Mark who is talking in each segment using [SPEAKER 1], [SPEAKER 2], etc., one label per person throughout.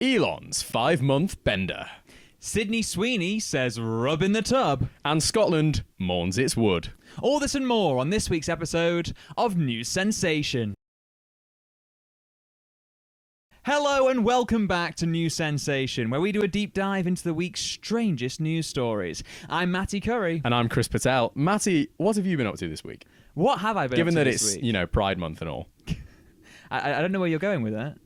[SPEAKER 1] Elon's 5-month bender.
[SPEAKER 2] Sydney Sweeney says rub in the tub.
[SPEAKER 1] And Scotland mourns its wood.
[SPEAKER 2] All this and more on this week's episode of News Sensation. Hello and welcome back to News Sensation, where we do a deep dive into the week's strangest news stories. I'm Matty Curry.
[SPEAKER 1] And I'm Chris Patel. Matty, what have you been up to this week?
[SPEAKER 2] What have I been
[SPEAKER 1] Given
[SPEAKER 2] up to
[SPEAKER 1] that
[SPEAKER 2] this
[SPEAKER 1] it's,
[SPEAKER 2] week?
[SPEAKER 1] Pride Month and all.
[SPEAKER 2] I don't know where you're going with that.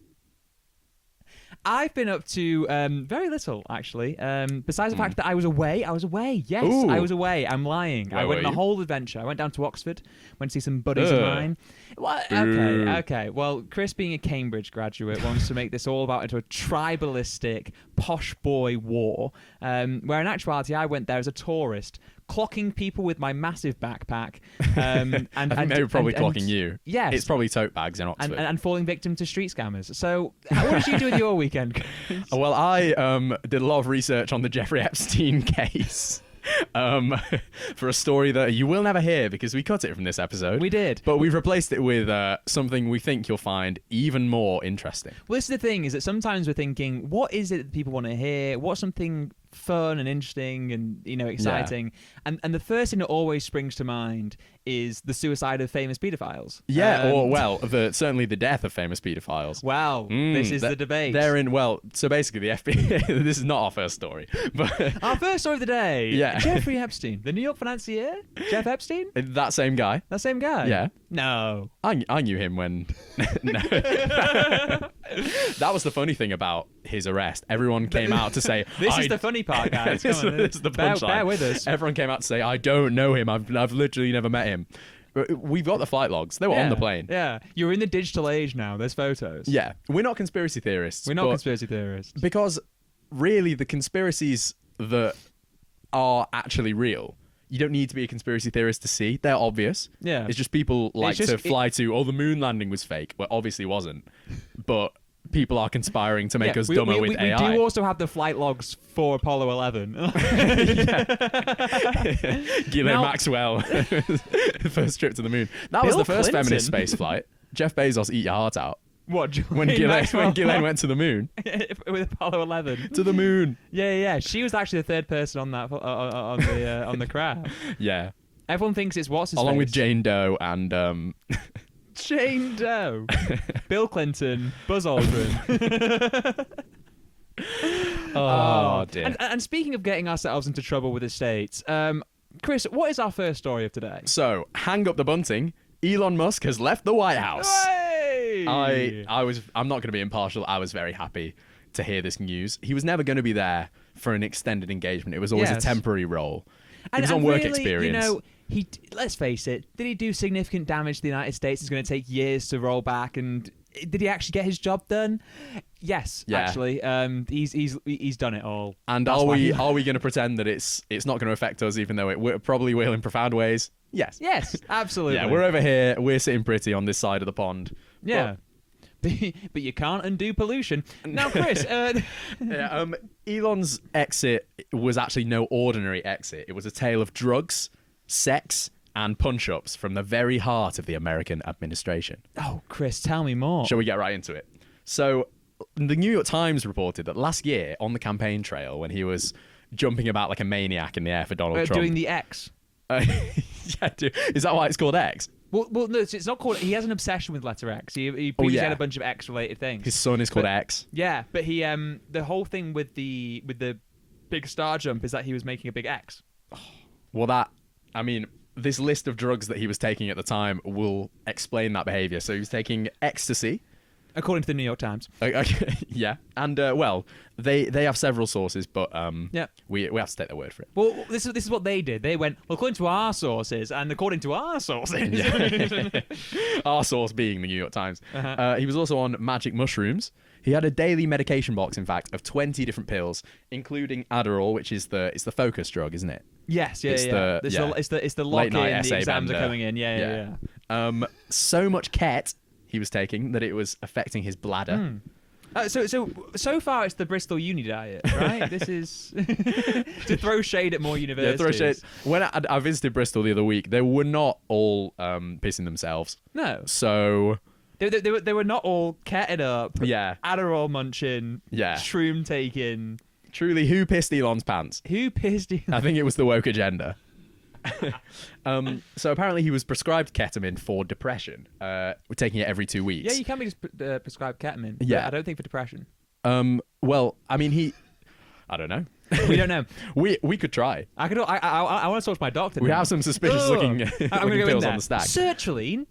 [SPEAKER 2] I've been up to very little, actually. Besides the fact that I was away. Yes,
[SPEAKER 1] Ooh.
[SPEAKER 2] I was away. I'm lying.
[SPEAKER 1] Where
[SPEAKER 2] I went
[SPEAKER 1] were
[SPEAKER 2] on a
[SPEAKER 1] you?
[SPEAKER 2] whole adventure. I went down to Oxford, went to see some buddies of mine. What? Okay. Well, Chris, being a Cambridge graduate, wants to make this all about into a tribalistic, posh boy war, where in actuality I went there as a tourist, clocking people with my massive backpack.
[SPEAKER 1] I think they were probably clocking you.
[SPEAKER 2] Yes.
[SPEAKER 1] It's probably tote bags in Oxford.
[SPEAKER 2] And falling victim to street scammers. So, what did you do with your weekend, Chris?
[SPEAKER 1] Well, I did a lot of research on the Jeffrey Epstein case. For a story that you will never hear because we cut it from this episode.
[SPEAKER 2] We did.
[SPEAKER 1] But we've replaced it with something we think you'll find even more interesting.
[SPEAKER 2] Well, this is the thing, is that sometimes we're thinking, what is it that people want to hear? What's something fun and interesting and, exciting? Yeah. And the first thing that always springs to mind is the suicide of famous paedophiles.
[SPEAKER 1] Yeah, certainly the death of famous paedophiles.
[SPEAKER 2] Wow, this is the debate.
[SPEAKER 1] So basically the FBI, this is not our first story. But
[SPEAKER 2] our first story of the day,
[SPEAKER 1] yeah.
[SPEAKER 2] Jeffrey Epstein, the New York financier, Jeff Epstein?
[SPEAKER 1] That same guy.
[SPEAKER 2] That same guy?
[SPEAKER 1] Yeah.
[SPEAKER 2] No.
[SPEAKER 1] I knew him when... No. That was the funny thing about his arrest. Everyone came out to say...
[SPEAKER 2] This is the funny part, guys. Come on.
[SPEAKER 1] This is the punchline.
[SPEAKER 2] Bear with us.
[SPEAKER 1] Everyone came out to say, I don't know him. I've literally never met him. We've got the flight logs. They were on the plane.
[SPEAKER 2] Yeah. You're in the digital age now. There's photos.
[SPEAKER 1] Yeah. We're not conspiracy theorists.
[SPEAKER 2] We're not conspiracy theorists.
[SPEAKER 1] Because really the conspiracies that are actually real, you don't need to be a conspiracy theorist to see. They're obvious.
[SPEAKER 2] Yeah.
[SPEAKER 1] It's just people to fly to, the moon landing was fake. Well, obviously wasn't. But people are conspiring to make us dumber with AI.
[SPEAKER 2] We do also have the flight logs for Apollo 11.
[SPEAKER 1] Ghislaine Maxwell, first trip to the moon. That was the first feminist space flight. Jeff Bezos, eat your heart out.
[SPEAKER 2] What?
[SPEAKER 1] When Ghislaine went to the moon.
[SPEAKER 2] With Apollo 11.
[SPEAKER 1] To the moon.
[SPEAKER 2] Yeah. She was actually the third person on that on the craft.
[SPEAKER 1] Yeah.
[SPEAKER 2] Everyone thinks it's what's his
[SPEAKER 1] Along
[SPEAKER 2] face?
[SPEAKER 1] with Jane Doe and
[SPEAKER 2] Jane Doe, Bill Clinton, Buzz Aldrin.
[SPEAKER 1] Oh dear.
[SPEAKER 2] And speaking of getting ourselves into trouble with the states, Chris, what is our first story of today?
[SPEAKER 1] So, hang up the bunting. Elon Musk has left the White House.
[SPEAKER 2] Hey!
[SPEAKER 1] I'm not going to be impartial. I was very happy to hear this news. He was never going to be there for an extended engagement. It was always a temporary role. It was on work
[SPEAKER 2] really,
[SPEAKER 1] experience.
[SPEAKER 2] Let's face it, did he do significant damage to the United States? It's going to take years to roll back, and did he actually get his job done? Yes, actually. He's done it all.
[SPEAKER 1] And are we going to pretend that it's not going to affect us, even though it probably will in profound ways? Yes.
[SPEAKER 2] Yes, absolutely.
[SPEAKER 1] Yeah, we're over here. We're sitting pretty on this side of the pond.
[SPEAKER 2] Yeah. But you can't undo pollution. Now, Chris...
[SPEAKER 1] Elon's exit was actually no ordinary exit. It was a tale of drugs, sex, and punch-ups from the very heart of the American administration.
[SPEAKER 2] Oh, Chris, tell me more.
[SPEAKER 1] Shall we get right into it? So, the New York Times reported that last year, on the campaign trail, when he was jumping about like a maniac in the air for Donald Trump...
[SPEAKER 2] Doing the X.
[SPEAKER 1] Yeah, is that why it's called X?
[SPEAKER 2] Well, no, it's not called... He has an obsession with letter X. He previously had a bunch of X-related things.
[SPEAKER 1] His son is called X.
[SPEAKER 2] Yeah, but he the whole thing with the big star jump is that he was making a big X.
[SPEAKER 1] Well, this list of drugs that he was taking at the time will explain that behavior. So he was taking ecstasy.
[SPEAKER 2] According to the New York Times.
[SPEAKER 1] Okay, yeah. And, they have several sources, but we have to take their word for it.
[SPEAKER 2] Well, this is what they did. They went, well, according to our sources, and according to our sources.
[SPEAKER 1] Our source being the New York Times.
[SPEAKER 2] Uh-huh.
[SPEAKER 1] He was also on magic mushrooms. He had a daily medication box, in fact, of 20 different pills, including Adderall, which is the focus drug, isn't it?
[SPEAKER 2] Yes,
[SPEAKER 1] It's
[SPEAKER 2] the lock-in, the exams
[SPEAKER 1] bender.
[SPEAKER 2] are coming in. Yeah.
[SPEAKER 1] So much Ket he was taking that it was affecting his bladder.
[SPEAKER 2] So far it's the Bristol Uni diet, right? This is to throw shade at more universities.
[SPEAKER 1] Yeah, throw shade. When I visited Bristol the other week, they were not all pissing themselves.
[SPEAKER 2] No.
[SPEAKER 1] So
[SPEAKER 2] They were not all ketted up.
[SPEAKER 1] Yeah.
[SPEAKER 2] Adderall munching.
[SPEAKER 1] Yeah.
[SPEAKER 2] Shroom taking.
[SPEAKER 1] Truly, who pissed Elon's pants?
[SPEAKER 2] Who pissed Elon?
[SPEAKER 1] I think it was the woke agenda. So apparently he was prescribed ketamine for depression. We're taking it every 2 weeks.
[SPEAKER 2] Yeah, you can be prescribed ketamine.
[SPEAKER 1] Yeah.
[SPEAKER 2] I don't think for depression.
[SPEAKER 1] Well, I mean, I don't know.
[SPEAKER 2] We don't know.
[SPEAKER 1] we could try.
[SPEAKER 2] I want to talk to my doctor.
[SPEAKER 1] We have some suspicious looking
[SPEAKER 2] I'm gonna go
[SPEAKER 1] pills
[SPEAKER 2] in
[SPEAKER 1] on the stack.
[SPEAKER 2] Sertraline.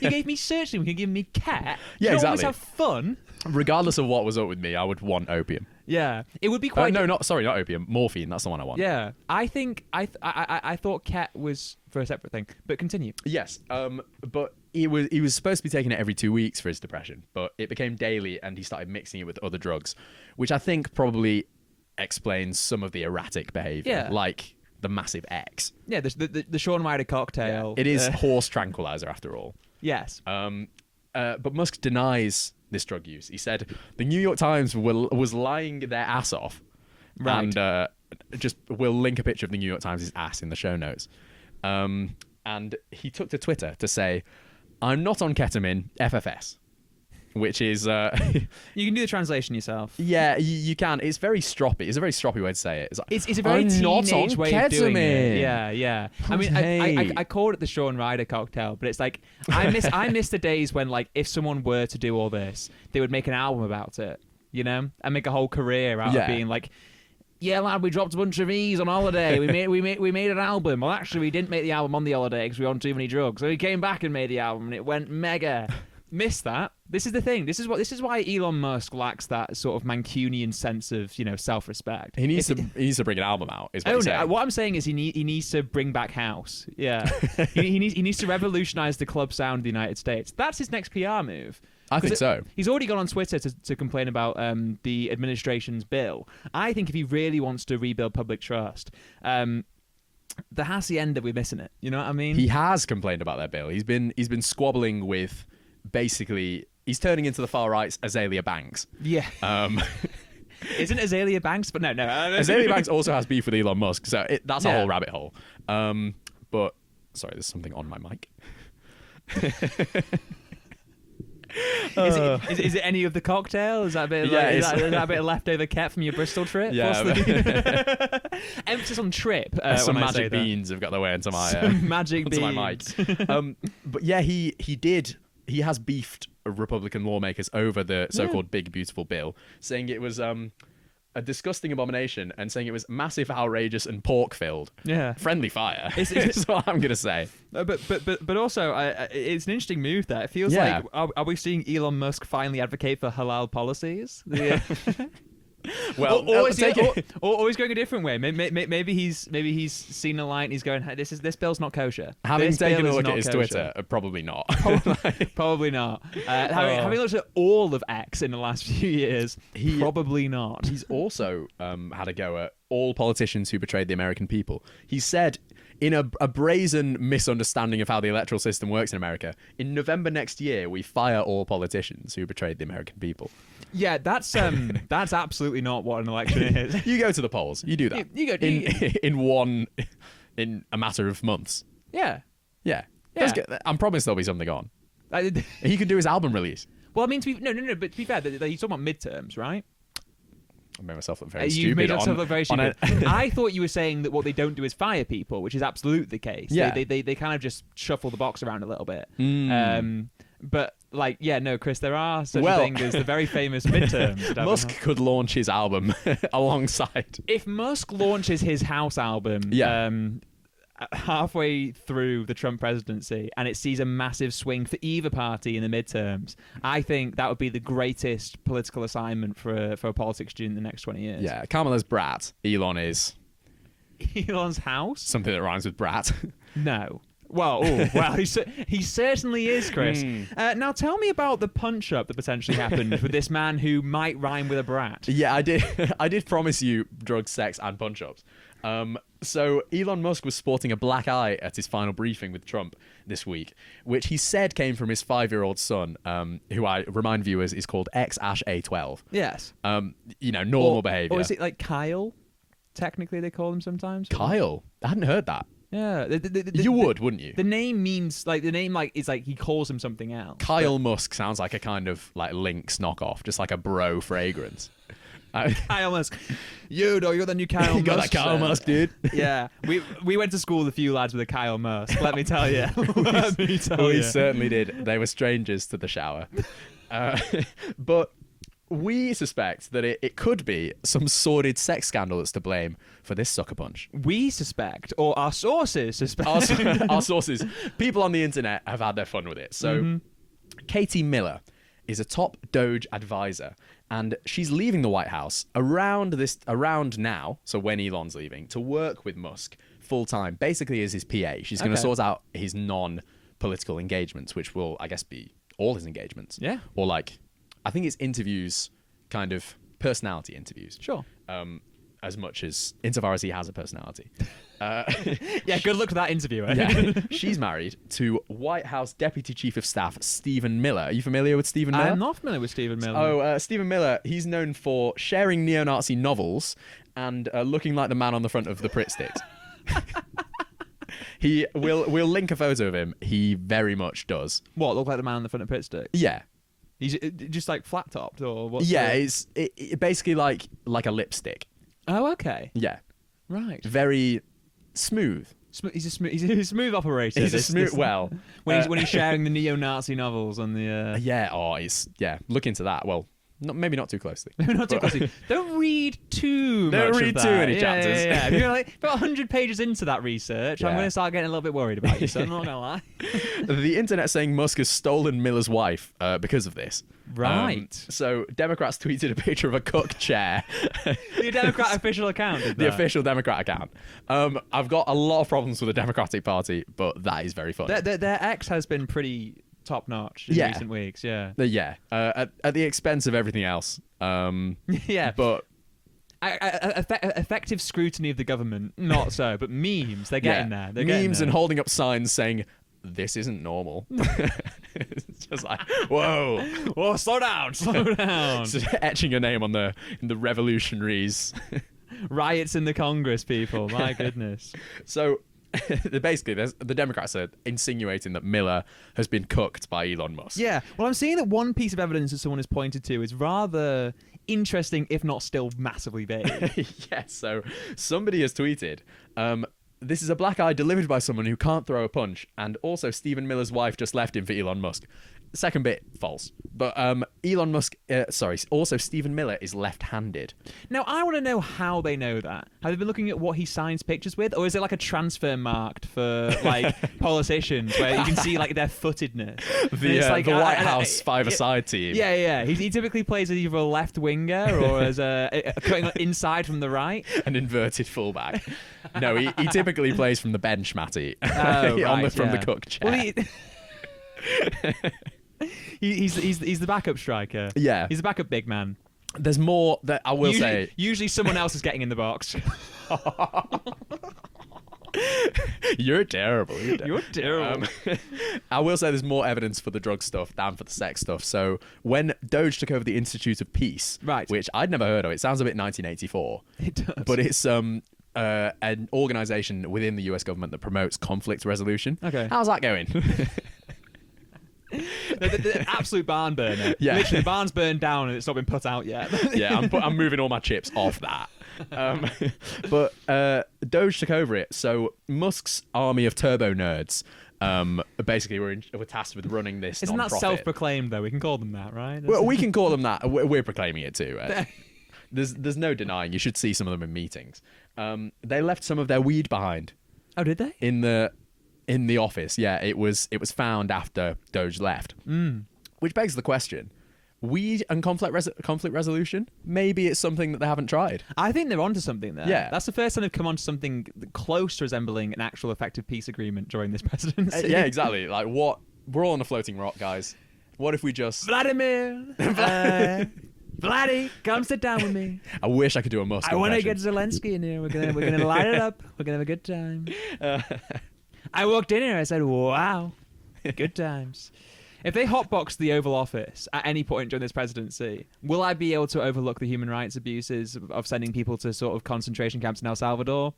[SPEAKER 2] You gave me sertraline. You can give me cat.
[SPEAKER 1] Yeah,
[SPEAKER 2] you
[SPEAKER 1] exactly.
[SPEAKER 2] always have fun.
[SPEAKER 1] Regardless of what was up with me, I would want opium.
[SPEAKER 2] Yeah, it would be quite.
[SPEAKER 1] Not opium. Morphine. That's the one I want.
[SPEAKER 2] Yeah, I think I thought cat was for a separate thing, but continue.
[SPEAKER 1] Yes. But he was supposed to be taking it every 2 weeks for his depression, but it became daily, and he started mixing it with other drugs, which I think probably explains some of the erratic behavior, like the massive X.
[SPEAKER 2] Yeah, the Sean Ryder cocktail.
[SPEAKER 1] Yeah. It is horse tranquilizer after all.
[SPEAKER 2] Yes.
[SPEAKER 1] But Musk denies this drug use. He said the New York Times was lying their ass off.
[SPEAKER 2] Right.
[SPEAKER 1] And we'll link a picture of the New York Times' ass in the show notes. And he took to Twitter to say, "I'm not on ketamine, FFS." Which is...
[SPEAKER 2] you can do the translation yourself.
[SPEAKER 1] Yeah, you can. It's very stroppy. It's a very stroppy way to say it. It's, like,
[SPEAKER 2] it's a very teenage way of doing it.
[SPEAKER 1] Yeah.
[SPEAKER 2] Yeah. I mean, I called it the Sean Ryder cocktail, but it's like, I miss the days when, like, if someone were to do all this, they would make an album about it, you know? And make a whole career out of being like, yeah, lad, we dropped a bunch of E's on holiday. We made an album. Well, actually, we didn't make the album on the holiday because we were on too many drugs. So we came back and made the album, and it went mega. Miss that. This is the thing. This is why Elon Musk lacks that sort of Mancunian sense of, self-respect.
[SPEAKER 1] He needs to bring an album out. Is what he's saying.
[SPEAKER 2] What I'm saying is he needs to bring back house. Yeah, he needs to revolutionize the club sound of the United States. That's his next PR move.
[SPEAKER 1] I think so.
[SPEAKER 2] He's already gone on Twitter to complain about the administration's bill. I think if he really wants to rebuild public trust, the hacienda, we're missing it. You know what I mean?
[SPEAKER 1] He has complained about their bill. He's been squabbling with. Basically, he's turning into the far right's Azalea Banks.
[SPEAKER 2] Yeah. Isn't Azalea Banks? But no.
[SPEAKER 1] Azalea Banks also has beef with Elon Musk, so that's a whole rabbit hole. But sorry, there's something on my mic.
[SPEAKER 2] Is it any of the cocktail? Is that a bit? Is that a bit of leftover ket from your Bristol trip?
[SPEAKER 1] Yeah.
[SPEAKER 2] Emphasis on trip.
[SPEAKER 1] Some magic beans have got their way into my
[SPEAKER 2] magic beans.
[SPEAKER 1] My mic. But yeah, he has beefed Republican lawmakers over the so-called Big Beautiful Bill, saying it was a disgusting abomination and saying it was massive, outrageous, and pork-filled. Yeah, friendly fire. Is what I'm gonna say.
[SPEAKER 2] But also, it's an interesting move. There, it feels like are we seeing Elon Musk finally advocate for halal policies? Yeah.
[SPEAKER 1] Well,
[SPEAKER 2] or he's going a different way. Maybe he's seen a line. He's going, this bill's not kosher.
[SPEAKER 1] Having taken a look at his Twitter, probably not.
[SPEAKER 2] Probably not. Having looked at all of X in the last few years, probably not.
[SPEAKER 1] He's also had a go at all politicians who betrayed the American people. He said, in a brazen misunderstanding of how the electoral system works in America, in November next year, we fire all politicians who betrayed the American people.
[SPEAKER 2] Yeah, that's absolutely not what an election is.
[SPEAKER 1] You go to the polls. You do that.
[SPEAKER 2] You go
[SPEAKER 1] in a matter of months.
[SPEAKER 2] Yeah.
[SPEAKER 1] I'm promised there'll be something on. He could do his album release.
[SPEAKER 2] Well, I mean, but to be fair, he's talking about midterms, right?
[SPEAKER 1] I made myself look very stupid.
[SPEAKER 2] You made yourself look very stupid. I thought you were saying that what they don't do is fire people, which is absolutely the case.
[SPEAKER 1] Yeah.
[SPEAKER 2] They kind of just shuffle the box around a little bit. But Chris, there are such a thing as the very famous midterms.
[SPEAKER 1] Musk could launch his album alongside.
[SPEAKER 2] If Musk launches his house album halfway through the Trump presidency and it sees a massive swing for either party in the midterms, I think that would be the greatest political assignment for a politics student in the next 20 years.
[SPEAKER 1] Yeah, Kamala's brat. Elon is...
[SPEAKER 2] Elon's house?
[SPEAKER 1] Something that rhymes with brat.
[SPEAKER 2] No. Well, he certainly is, Chris. Now tell me about the punch-up that potentially happened with this man who might rhyme with a brat.
[SPEAKER 1] Yeah, I did promise you drugs, sex, and punch-ups. So Elon Musk was sporting a black eye at his final briefing with Trump this week, which he said came from his 5-year-old son, who I remind viewers is called X-A12.
[SPEAKER 2] Yes.
[SPEAKER 1] Normal behavior.
[SPEAKER 2] Or is it like Kyle? Technically, they call him sometimes.
[SPEAKER 1] Kyle? I hadn't heard that.
[SPEAKER 2] Yeah.
[SPEAKER 1] You would, wouldn't you?
[SPEAKER 2] The name means is like he calls him something else.
[SPEAKER 1] Kyle Musk sounds like a kind of like Lynx knockoff, just like a bro fragrance.
[SPEAKER 2] Kyle Musk. You got the new Kyle Musk.
[SPEAKER 1] You got that Kyle Musk, dude.
[SPEAKER 2] Yeah. We went to school with a few lads with a Kyle Musk, let me tell you.
[SPEAKER 1] We certainly did. They were strangers to the shower. But we suspect that it could be some sordid sex scandal that's to blame for this sucker punch.
[SPEAKER 2] We suspect, or our sources suspect.
[SPEAKER 1] Our sources. People on the internet have had their fun with it. So Katie Miller is a top Doge advisor, and she's leaving the White House around now, so when Elon's leaving, to work with Musk full-time, basically as his PA. She's going to sort out his non-political engagements, which will, I guess, be all his engagements.
[SPEAKER 2] Yeah.
[SPEAKER 1] Or like, I think it's interviews, kind of personality interviews.
[SPEAKER 2] Sure.
[SPEAKER 1] As much as, insofar as he has a personality.
[SPEAKER 2] Yeah, good luck with that interviewer.
[SPEAKER 1] Yeah. She's married to White House Deputy Chief of Staff Stephen Miller. Are you familiar with Stephen Miller?
[SPEAKER 2] I'm not familiar with Stephen Miller.
[SPEAKER 1] Stephen Miller, he's known for sharing neo-Nazi novels and looking like the man on the front of the Pritt sticks. We'll link a photo of him. He very much does.
[SPEAKER 2] What, look like the man on the front of Pritt stick?
[SPEAKER 1] Yeah.
[SPEAKER 2] He's just like flat topped or what?
[SPEAKER 1] Yeah, it's basically like a lipstick.
[SPEAKER 2] Oh, okay.
[SPEAKER 1] Yeah.
[SPEAKER 2] Right.
[SPEAKER 1] Very smooth.
[SPEAKER 2] He's a smooth operator.
[SPEAKER 1] He's a smooth. Well,
[SPEAKER 2] when he's sharing the neo-Nazi novels on the.
[SPEAKER 1] Yeah. Look into that. Well, maybe not too closely.
[SPEAKER 2] Maybe not too closely. Don't read too much.
[SPEAKER 1] Don't read
[SPEAKER 2] of
[SPEAKER 1] too
[SPEAKER 2] that.
[SPEAKER 1] many chapters.
[SPEAKER 2] Yeah. If you're like about 100 pages into that research, I'm going to start getting a little bit worried about you. So I'm not going to lie.
[SPEAKER 1] The internet saying Musk has stolen Miller's wife because of this.
[SPEAKER 2] Right.
[SPEAKER 1] So Democrats tweeted a picture of a cook chair.
[SPEAKER 2] The Democrat official account did that.
[SPEAKER 1] The official Democrat account. I've got a lot of problems with the Democratic Party, but that is very funny.
[SPEAKER 2] Their ex has been pretty top notch in recent weeks. Yeah.
[SPEAKER 1] At the expense of everything else.
[SPEAKER 2] Yeah.
[SPEAKER 1] But
[SPEAKER 2] effective scrutiny of the government, not so. But memes, they're getting there. They're getting
[SPEAKER 1] memes
[SPEAKER 2] there.
[SPEAKER 1] and holding up signs saying, "This isn't normal." It's just like, whoa,
[SPEAKER 2] slow down.
[SPEAKER 1] Just etching a name in the revolutionaries.
[SPEAKER 2] Riots in the Congress, people. My goodness.
[SPEAKER 1] So basically, the Democrats are insinuating that Miller has been cooked by Elon Musk.
[SPEAKER 2] Yeah. Well, I'm seeing that one piece of evidence that someone has pointed to is rather interesting, if not still massively vague.
[SPEAKER 1] Yeah. So somebody has tweeted. This is a black eye delivered by someone who can't throw a punch, and also Stephen Miller's wife just left him for Elon Musk. Second bit, false. But also Stephen Miller is left-handed.
[SPEAKER 2] Now, I want to know how they know that. Have they been looking at what he signs pictures with, or is it like a transfer marked for like politicians where you can see like their footedness?
[SPEAKER 1] The White House five-a-side team.
[SPEAKER 2] Yeah. He typically plays as either a left winger or as a cutting inside from the right.
[SPEAKER 1] An inverted fullback. No, he typically plays from the bench, Matty. From the cook chair.
[SPEAKER 2] Well, he's the backup striker.
[SPEAKER 1] Yeah.
[SPEAKER 2] He's the backup big man.
[SPEAKER 1] There's more that I will say.
[SPEAKER 2] Usually someone else is getting in the box.
[SPEAKER 1] You're terrible.
[SPEAKER 2] You're terrible.
[SPEAKER 1] I will say there's more evidence for the drug stuff than for the sex stuff. So when Doge took over the Institute of Peace,
[SPEAKER 2] right,
[SPEAKER 1] which I'd never heard of, it sounds a bit 1984.
[SPEAKER 2] It does.
[SPEAKER 1] But it's an organization within the US government that promotes conflict resolution.
[SPEAKER 2] Okay.
[SPEAKER 1] How's that going?
[SPEAKER 2] the absolute barn burner.
[SPEAKER 1] Yeah.
[SPEAKER 2] Literally, the barn's burned down and it's not been put out yet.
[SPEAKER 1] Yeah, I'm moving all my chips off that. But Doge took over it. So Musk's army of turbo nerds basically were tasked with running this
[SPEAKER 2] Isn't
[SPEAKER 1] non-profit.
[SPEAKER 2] that self-proclaimed, though? We can call them that, right?
[SPEAKER 1] Well, we can call them that. We're proclaiming it too. There's no denying. You should see some of them in meetings. They left some of their weed behind.
[SPEAKER 2] Oh, did they?
[SPEAKER 1] In the office, yeah. It was found after Doge left. Which begs the question: weed and conflict resolution? Maybe it's something that they haven't tried.
[SPEAKER 2] I think they're onto something there.
[SPEAKER 1] Yeah,
[SPEAKER 2] that's the first time they've come onto something close to resembling an actual effective peace agreement during this presidency.
[SPEAKER 1] Yeah, exactly. Like what? We're all on a floating rock, guys. What if we just
[SPEAKER 2] Vladimir? Vladdy, come sit down with me.
[SPEAKER 1] I wish I could do a Musk.
[SPEAKER 2] I want to get Zelensky in here. We're gonna light it up. We're gonna have a good time. I walked in here. I said, "Wow, good times." If they hotbox the Oval Office at any point during this presidency, will I be able to overlook the human rights abuses of sending people to sort of concentration camps in El Salvador?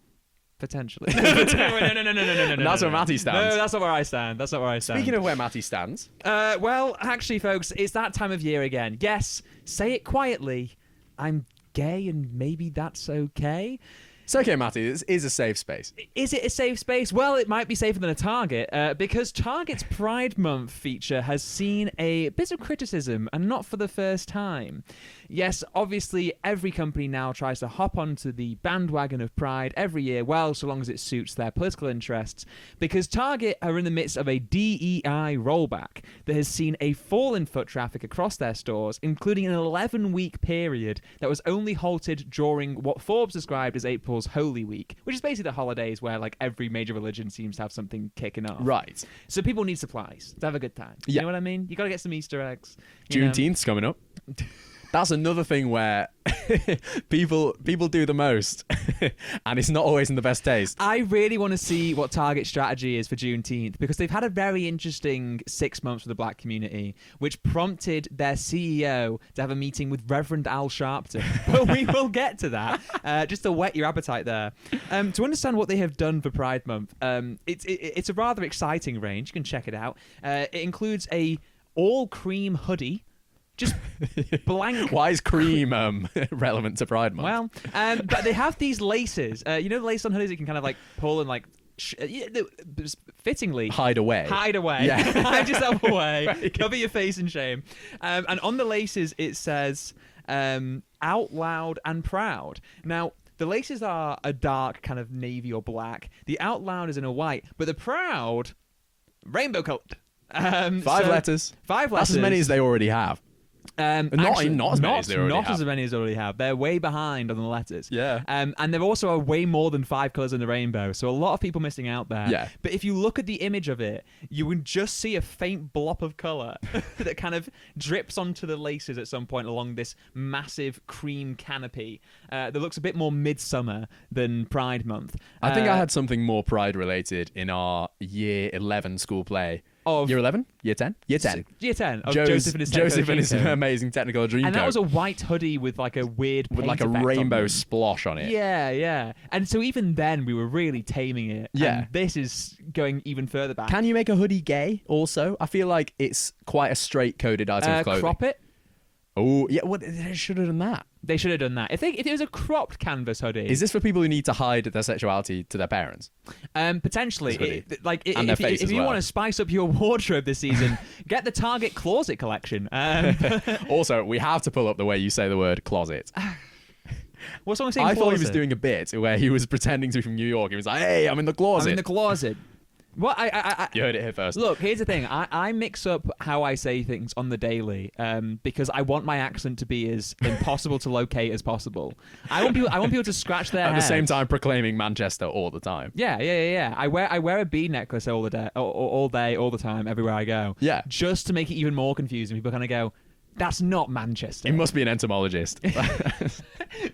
[SPEAKER 2] Potentially. No.
[SPEAKER 1] That's where Matty stands.
[SPEAKER 2] No, that's not where I stand. That's not where I stand.
[SPEAKER 1] Speaking of where Matty stands.
[SPEAKER 2] Well, actually, folks, it's that time of year again. Yes, say it quietly. I'm gay and maybe that's okay.
[SPEAKER 1] It's okay, Matty. This is a safe space.
[SPEAKER 2] Is it a safe space? Well, it might be safer than a Target because Target's Pride Month feature has seen a bit of criticism, and not for the first time. Yes, obviously, every company now tries to hop onto the bandwagon of Pride every year, well, so long as it suits their political interests, because Target are in the midst of a DEI rollback that has seen a fall in foot traffic across their stores, including an 11-week period that was only halted during what Forbes described as April's Holy Week, which is basically the holidays where like every major religion seems to have something kicking off.
[SPEAKER 1] Right.
[SPEAKER 2] So people need supplies to have a good time.
[SPEAKER 1] Yeah.
[SPEAKER 2] You know what I mean? You got to get some Easter eggs.
[SPEAKER 1] Juneteenth's coming up. That's another thing where people do the most, and it's not always in the best taste.
[SPEAKER 2] I really want to see what Target's strategy is for Juneteenth, because they've had a very interesting 6 months with the black community, which prompted their CEO to have a meeting with Reverend Al Sharpton. But we will get to that, just to whet your appetite there. To understand what they have done for Pride Month, it's a rather exciting range. You can check it out. It includes a all-cream hoodie. Just blank.
[SPEAKER 1] Why is cream relevant to Pride Month?
[SPEAKER 2] Well, but they have these laces. You know the lace on hoodies you can kind of like pull and like fittingly
[SPEAKER 1] hide away.
[SPEAKER 2] Yeah. Hide yourself away.
[SPEAKER 1] Right.
[SPEAKER 2] Cover your face in shame. And on the laces it says out loud and proud. Now, the laces are a dark kind of navy or black. The out loud is in a white, but the proud, rainbow colored.
[SPEAKER 1] 5 letters.
[SPEAKER 2] 5 letters.
[SPEAKER 1] That's as many as they already have.
[SPEAKER 2] Not
[SPEAKER 1] as many as they already have.
[SPEAKER 2] as many as they already have. They're way behind on the letters.
[SPEAKER 1] Yeah.
[SPEAKER 2] And there also are way more than 5 colours in the rainbow, so a lot of people missing out there.
[SPEAKER 1] Yeah.
[SPEAKER 2] But if you look at the image of it, you would just see a faint blop of colour that kind of drips onto the laces at some point along this massive cream canopy that looks a bit more midsummer than Pride Month.
[SPEAKER 1] I think I had something more Pride related in our year 11 school play. Year 11? Year 10? Year 10.
[SPEAKER 2] Year 10. Of
[SPEAKER 1] Joseph and his amazing Technicolor Dreamcoat.
[SPEAKER 2] And that was a white hoodie with like a weird
[SPEAKER 1] with like a
[SPEAKER 2] paint effect
[SPEAKER 1] rainbow
[SPEAKER 2] on them.
[SPEAKER 1] splosh on it.
[SPEAKER 2] Yeah. And so even then we were really taming it.
[SPEAKER 1] Yeah.
[SPEAKER 2] And this is going even further back.
[SPEAKER 1] Can you make a hoodie gay also? I feel like it's quite a straight-coded item of clothing.
[SPEAKER 2] Crop it?
[SPEAKER 1] Oh, yeah. Well, they should have done that.
[SPEAKER 2] They should have done that. If it was a cropped canvas hoodie.
[SPEAKER 1] Is this for people who need to hide their sexuality to their parents?
[SPEAKER 2] Potentially.
[SPEAKER 1] And their face
[SPEAKER 2] if
[SPEAKER 1] as
[SPEAKER 2] you
[SPEAKER 1] well.
[SPEAKER 2] want to spice up your wardrobe this season, get the Target Closet collection.
[SPEAKER 1] Also, we have to pull up the way you say the word closet.
[SPEAKER 2] What's someone saying?
[SPEAKER 1] I thought he
[SPEAKER 2] closet?
[SPEAKER 1] was doing a bit where he was pretending to be from New York. He was like, "Hey, I'm in the closet."
[SPEAKER 2] I'm in the closet. Well,
[SPEAKER 1] You heard it here first.
[SPEAKER 2] Look, here's the thing. I mix up how I say things on the daily because I want my accent to be as impossible to locate as possible. I want people to scratch their
[SPEAKER 1] At
[SPEAKER 2] head.
[SPEAKER 1] the same time, proclaiming Manchester all the time.
[SPEAKER 2] Yeah. I wear a bead necklace all day, all the time, everywhere I go.
[SPEAKER 1] Yeah.
[SPEAKER 2] Just to make it even more confusing. People kind of go, "That's not Manchester."
[SPEAKER 1] He must be an entomologist.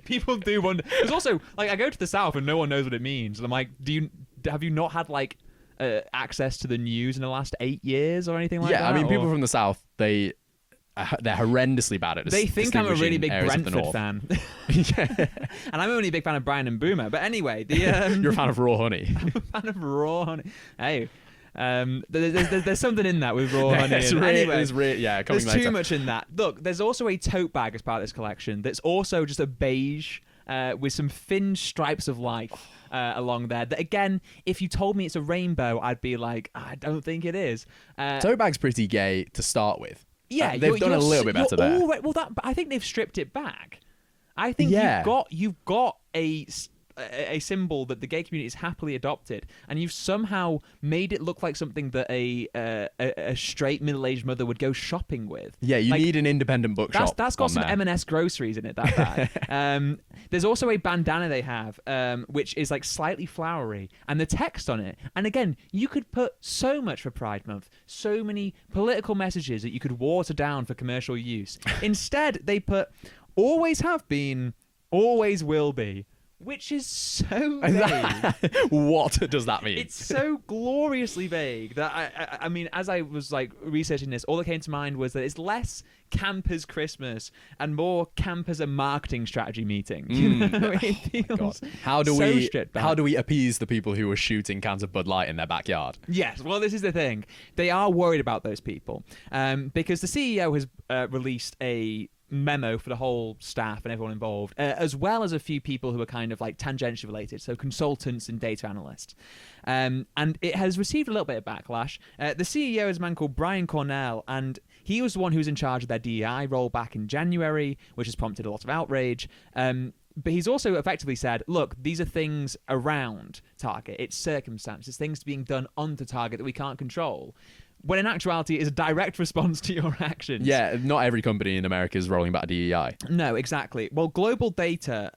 [SPEAKER 2] People do wonder. There's also like I go to the south and no one knows what it means. And I'm like, have you not had like access to the news in the last 8 years or anything like that?
[SPEAKER 1] Yeah, I mean, people from the south, they're horrendously bad at
[SPEAKER 2] They think I'm a really big
[SPEAKER 1] distinguishing areas of the
[SPEAKER 2] Brentford
[SPEAKER 1] north.
[SPEAKER 2] fan.
[SPEAKER 1] Yeah.
[SPEAKER 2] And I'm only a big fan of Brian and Boomer. But anyway,
[SPEAKER 1] You're a fan of raw honey.
[SPEAKER 2] I'm a fan of raw honey. Hey, there's something in that with raw honey.
[SPEAKER 1] There's
[SPEAKER 2] There's too much in that. Look, there's also a tote bag as part of this collection that's also just a beige with some thin stripes of light along there. That again, if you told me it's a rainbow, I'd be like, I don't think it is.
[SPEAKER 1] Tote bag's pretty gay to start with.
[SPEAKER 2] Yeah,
[SPEAKER 1] they've done a little bit better there.
[SPEAKER 2] But I think they've stripped it back. I think you've got a symbol that the gay community has happily adopted, and you've somehow made it look like something that a straight middle-aged mother would go shopping with.
[SPEAKER 1] Yeah, you need an independent bookshop.
[SPEAKER 2] That's got some M&S groceries in it, that bag. There's also a bandana they have, which is like slightly flowery, and the text on it. And again, you could put so much for Pride Month, so many political messages that you could water down for commercial use. Instead, they put always have been, always will be, which is so vague.
[SPEAKER 1] What does that mean?
[SPEAKER 2] It's so gloriously vague that I mean, as I was like researching this, all that came to mind was that it's less camp as Christmas and more camp as a marketing strategy meeting. It feels
[SPEAKER 1] How do
[SPEAKER 2] so
[SPEAKER 1] we appease the people who are shooting cans of Bud Light in their backyard?
[SPEAKER 2] Yes, well, this is the thing. They are worried about those people because the CEO has released a memo for the whole staff and everyone involved, as well as a few people who are kind of like tangentially related, so consultants and data analysts. And it has received a little bit of backlash. The CEO is a man called Brian Cornell, and he was the one who was in charge of their DEI role back in January, which has prompted a lot of outrage. But he's also effectively said, look, these are things around Target. It's circumstances, things being done onto Target that we can't control. When in actuality, it is a direct response to your actions.
[SPEAKER 1] Yeah, not every company in America is rolling back DEI.
[SPEAKER 2] No, exactly. Well, Global Data,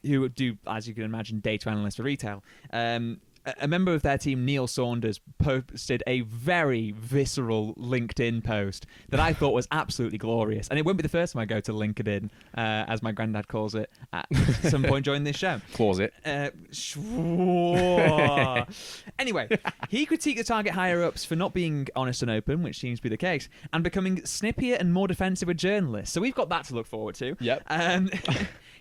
[SPEAKER 2] who do, as you can imagine, data analysts for retail, a member of their team, Neil Saunders, posted a very visceral LinkedIn post that I thought was absolutely glorious. And it won't be the first time I go to LinkedIn, as my granddad calls it, at some point during this show.
[SPEAKER 1] Closet.
[SPEAKER 2] Anyway, he critiqued the Target higher-ups for not being honest and open, which seems to be the case, and becoming snippier and more defensive with journalists. So we've got that to look forward to.
[SPEAKER 1] Yep.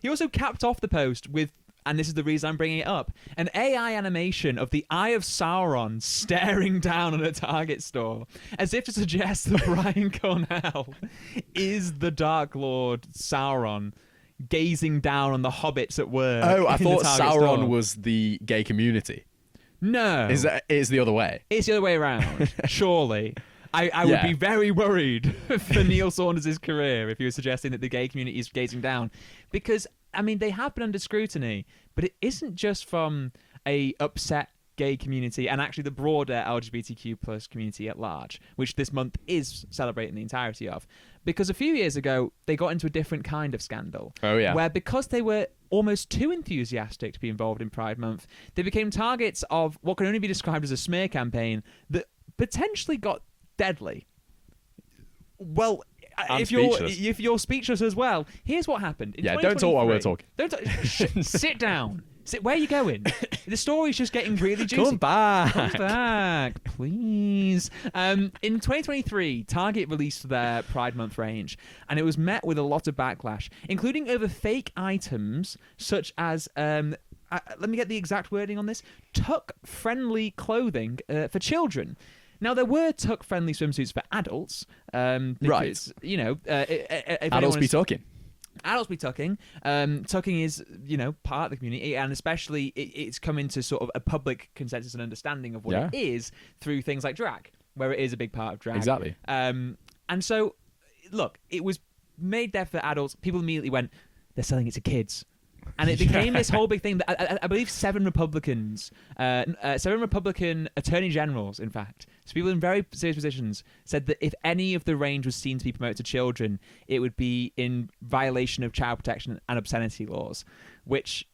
[SPEAKER 2] He also capped off the post with, and this is the reason I'm bringing it up, an AI animation of the Eye of Sauron staring down at a Target store, as if to suggest that Brian Cornell is the Dark Lord Sauron gazing down on the hobbits at work.
[SPEAKER 1] Oh, I thought Sauron
[SPEAKER 2] store.
[SPEAKER 1] was the gay community.
[SPEAKER 2] No.
[SPEAKER 1] It's the other way.
[SPEAKER 2] It's the other way around, surely. I would be very worried for Neil Saunders' career if he was suggesting that the gay community is gazing down. Because, I mean, they have been under scrutiny, but it isn't just from a upset gay community and actually the broader LGBTQ plus community at large, which this month is celebrating the entirety of. Because a few years ago, they got into a different kind of scandal.
[SPEAKER 1] Oh, yeah.
[SPEAKER 2] Where because they were almost too enthusiastic to be involved in Pride Month, they became targets of what can only be described as a smear campaign that potentially got deadly. Well, if you're speechless as well, here's what happened.
[SPEAKER 1] Don't talk while we're talking.
[SPEAKER 2] Sit down. Where are you going? The story's just getting really juicy.
[SPEAKER 1] Come back.
[SPEAKER 2] Come back, please. In 2023, Target released their Pride Month range, and it was met with a lot of backlash, including over fake items such as, let me get the exact wording on this, tuck-friendly clothing for children. Now, there were tuck-friendly swimsuits for adults. Because,
[SPEAKER 1] right.
[SPEAKER 2] You know,
[SPEAKER 1] Adults be tucking.
[SPEAKER 2] Adults be tucking. Tucking is, part of the community, and especially it's come into sort of a public consensus and understanding of what it is through things like drag, where it is a big part of drag.
[SPEAKER 1] Exactly.
[SPEAKER 2] And so, look, it was made there for adults. People immediately went, they're selling it to kids. And it became this whole big thing that I believe seven Republican attorney generals, in fact, so people in very serious positions, said that if any of the range was seen to be promoted to children, it would be in violation of child protection and obscenity laws. Which,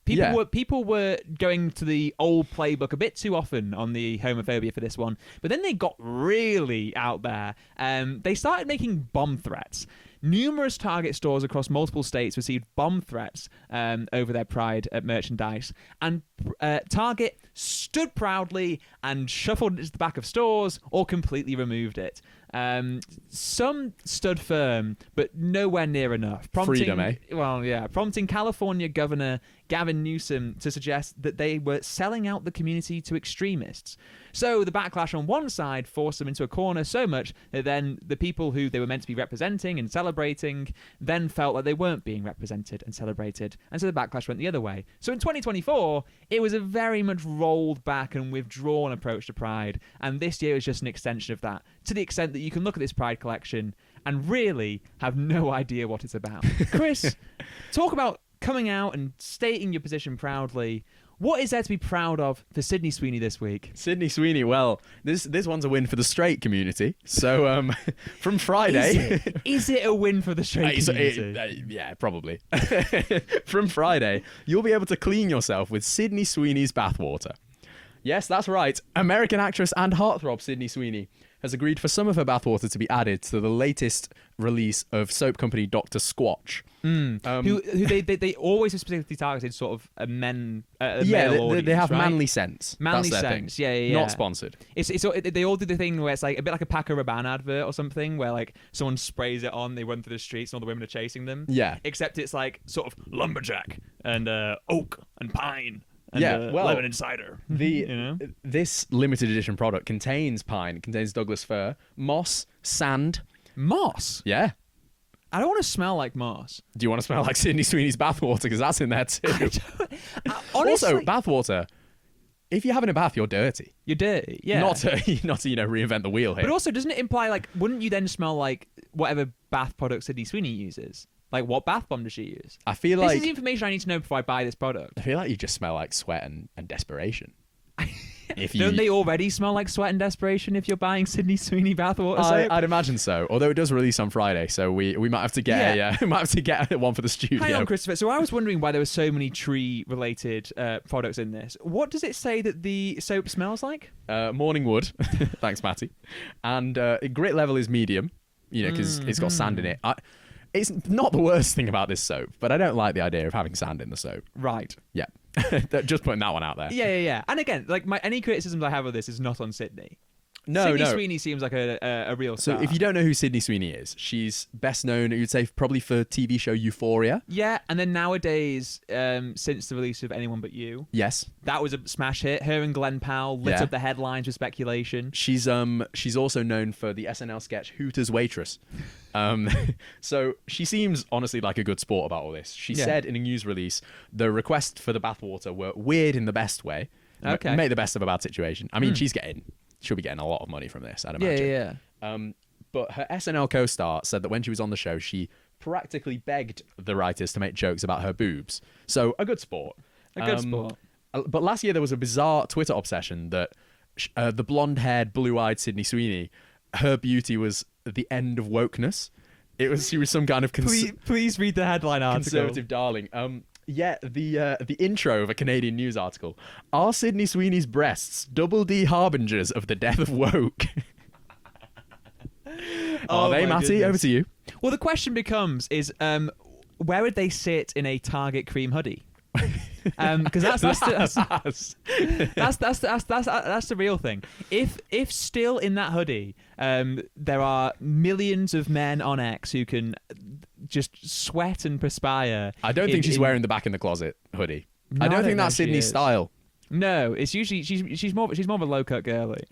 [SPEAKER 2] people were going to the old playbook a bit too often on the homophobia for this one. But then they got really out there. They started making bomb threats. Numerous Target stores across multiple states received bomb threats over their Pride merchandise, and Target stood proudly and shuffled it to the back of stores or completely removed it. Some stood firm, but nowhere near enough.
[SPEAKER 1] Freedom, eh?
[SPEAKER 2] Well, yeah. Prompting California Governor Gavin Newsom to suggest that they were selling out the community to extremists. So the backlash on one side forced them into a corner so much that then the people who they were meant to be representing and celebrating then felt like they weren't being represented and celebrated. And so the backlash went the other way. So in 2024, it was a very much rolled back and withdrawn approach to Pride. And this year is just an extension of that, to the extent that you can look at this Pride collection and really have no idea what it's about. Chris, talk about coming out and stating your position proudly. What is there to be proud of for Sydney Sweeney this week?
[SPEAKER 1] Sydney Sweeney, well, this one's a win for the straight community. So from Friday...
[SPEAKER 2] Is it a win for the straight community?
[SPEAKER 1] Yeah, probably. From Friday, you'll be able to clean yourself with Sydney Sweeney's bathwater. Yes, that's right. American actress and heartthrob Sydney Sweeney has agreed for some of her bathwater to be added to the latest release of soap company Dr. Squatch.
[SPEAKER 2] Who they always have specifically targeted sort of a male audience,
[SPEAKER 1] they have
[SPEAKER 2] right?
[SPEAKER 1] manly scents.
[SPEAKER 2] Manly
[SPEAKER 1] That's their
[SPEAKER 2] scents,
[SPEAKER 1] thing.
[SPEAKER 2] yeah.
[SPEAKER 1] Not sponsored.
[SPEAKER 2] They all do the thing where it's like a bit like a Paco Rabanne advert or something, where like someone sprays it on, they run through the streets, and all the women are chasing them.
[SPEAKER 1] Yeah.
[SPEAKER 2] Except it's like sort of lumberjack and oak and pine. And,
[SPEAKER 1] well,
[SPEAKER 2] lemon cider.
[SPEAKER 1] This limited edition product contains pine, contains Douglas fir, moss, sand.
[SPEAKER 2] Moss?
[SPEAKER 1] Yeah.
[SPEAKER 2] I don't want to smell like moss.
[SPEAKER 1] Do you want to smell like Sydney Sweeney's bathwater? Because that's in there too.
[SPEAKER 2] Honestly,
[SPEAKER 1] Also, bathwater. If you're having a bath, you're dirty.
[SPEAKER 2] you're dirty. Yeah.
[SPEAKER 1] Not to reinvent the wheel here.
[SPEAKER 2] But also, doesn't it imply like, wouldn't you then smell like whatever bath product Sydney Sweeney uses? Like, what bath bomb does she use?
[SPEAKER 1] I feel
[SPEAKER 2] This
[SPEAKER 1] like
[SPEAKER 2] is the information I need to know before I buy this product.
[SPEAKER 1] I feel like you just smell like sweat and desperation.
[SPEAKER 2] Don't they already smell like sweat and desperation if you're buying Sydney Sweeney bathwater soap?
[SPEAKER 1] I'd imagine so. Although it does release on Friday, so we might have to get we might have to get one for the studio.
[SPEAKER 2] Hang on, Christopher. So I was wondering why there were so many tree-related products in this. What does it say that the soap smells like?
[SPEAKER 1] Morning wood. Thanks, Matty. And grit level is medium. Because it's got sand in it. It's not the worst thing about this soap, but I don't like the idea of having sand in the soap.
[SPEAKER 2] Right.
[SPEAKER 1] Yeah. Just putting that one out there.
[SPEAKER 2] Yeah. And again, like any criticisms I have of this is not on Sydney.
[SPEAKER 1] No.
[SPEAKER 2] Sydney Sweeney seems like a real star.
[SPEAKER 1] So if you don't know who Sydney Sweeney is, she's best known, you'd say, probably for TV show Euphoria.
[SPEAKER 2] Yeah, and then nowadays, since the release of Anyone But You,
[SPEAKER 1] Yes.
[SPEAKER 2] that was a smash hit. Her and Glenn Powell lit
[SPEAKER 1] Yeah.
[SPEAKER 2] up the headlines with speculation.
[SPEAKER 1] She's also known for the SNL sketch Hooters Waitress. So she seems honestly like a good sport about all this. She said in a news release the request for the bathwater were weird in the best way.
[SPEAKER 2] Okay.
[SPEAKER 1] Make the best of a bad situation. I mean, she'll be getting a lot of money from this, I'd imagine.
[SPEAKER 2] Yeah.
[SPEAKER 1] But her SNL co-star said that when she was on the show, she practically begged the writers to make jokes about her boobs. So a good sport.
[SPEAKER 2] A good sport.
[SPEAKER 1] But last year there was a bizarre Twitter obsession that the blonde-haired, blue-eyed Sydney Sweeney, her beauty was the end of wokeness. She was some kind of
[SPEAKER 2] Please read the headline article.
[SPEAKER 1] conservative darling. The intro of a Canadian news article. Are Sydney Sweeney's breasts double D harbingers of the death of woke? Are they, Matty?
[SPEAKER 2] Goodness.
[SPEAKER 1] Over to you.
[SPEAKER 2] Well, the question becomes where would they sit in a Target cream hoodie? Because that's the real thing. If still in that hoodie, there are millions of men on X who can just sweat and perspire.
[SPEAKER 1] I don't think she's wearing the back in the closet hoodie.
[SPEAKER 2] No,
[SPEAKER 1] I don't think
[SPEAKER 2] know
[SPEAKER 1] that's
[SPEAKER 2] she
[SPEAKER 1] Sydney's
[SPEAKER 2] is.
[SPEAKER 1] style.
[SPEAKER 2] No, it's usually she's more of a low cut girly.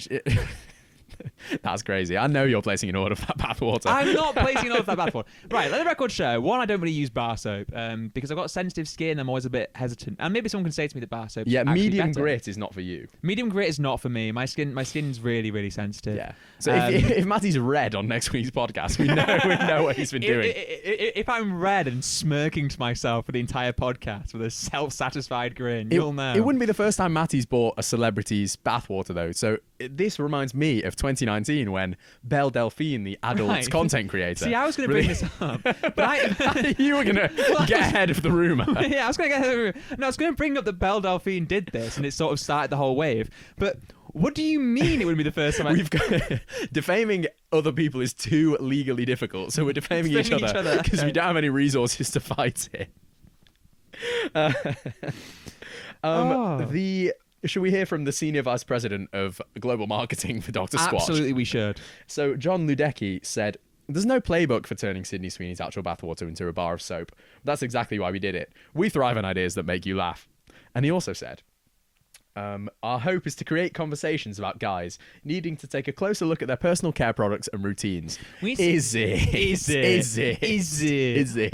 [SPEAKER 1] That's crazy. I know you're placing an order for that bathwater.
[SPEAKER 2] I'm not placing an order for that bathwater. Right, let the record show. One, I don't really use bar soap because I've got sensitive skin. I'm always a bit hesitant. And maybe someone can say to me that bar soap.
[SPEAKER 1] Yeah,
[SPEAKER 2] actually
[SPEAKER 1] medium
[SPEAKER 2] better.
[SPEAKER 1] grit is not for you.
[SPEAKER 2] Medium grit is not for me. My skin's really, really sensitive.
[SPEAKER 1] Yeah. So if Matty's red on next week's podcast, we know what he's been doing.
[SPEAKER 2] If I'm red and smirking to myself for the entire podcast with a self-satisfied grin, you'll know.
[SPEAKER 1] It wouldn't be the first time Matty's bought a celebrity's bathwater, though. So this reminds me of 2019 when Belle Delphine, the adult content creator...
[SPEAKER 2] See, I was going to bring this up. But
[SPEAKER 1] you were going to get ahead of the rumour.
[SPEAKER 2] Yeah, I was going to get ahead of the rumour. No, I was going to bring up that Belle Delphine did this and it sort of started the whole wave. But what do you mean it would be the first time?
[SPEAKER 1] We've got defaming other people is too legally difficult, so we're defaming each other because we don't have any resources to fight it. Should we hear from the Senior Vice President of Global Marketing for Dr. Squatch?
[SPEAKER 2] Absolutely, we should.
[SPEAKER 1] So John Ludecki said, "There's no playbook for turning Sydney Sweeney's actual bathwater into a bar of soap. That's exactly why we did it. We thrive on ideas that make you laugh." And he also said, "Our hope is to create conversations about guys needing to take a closer look at their personal care products and routines." Is it?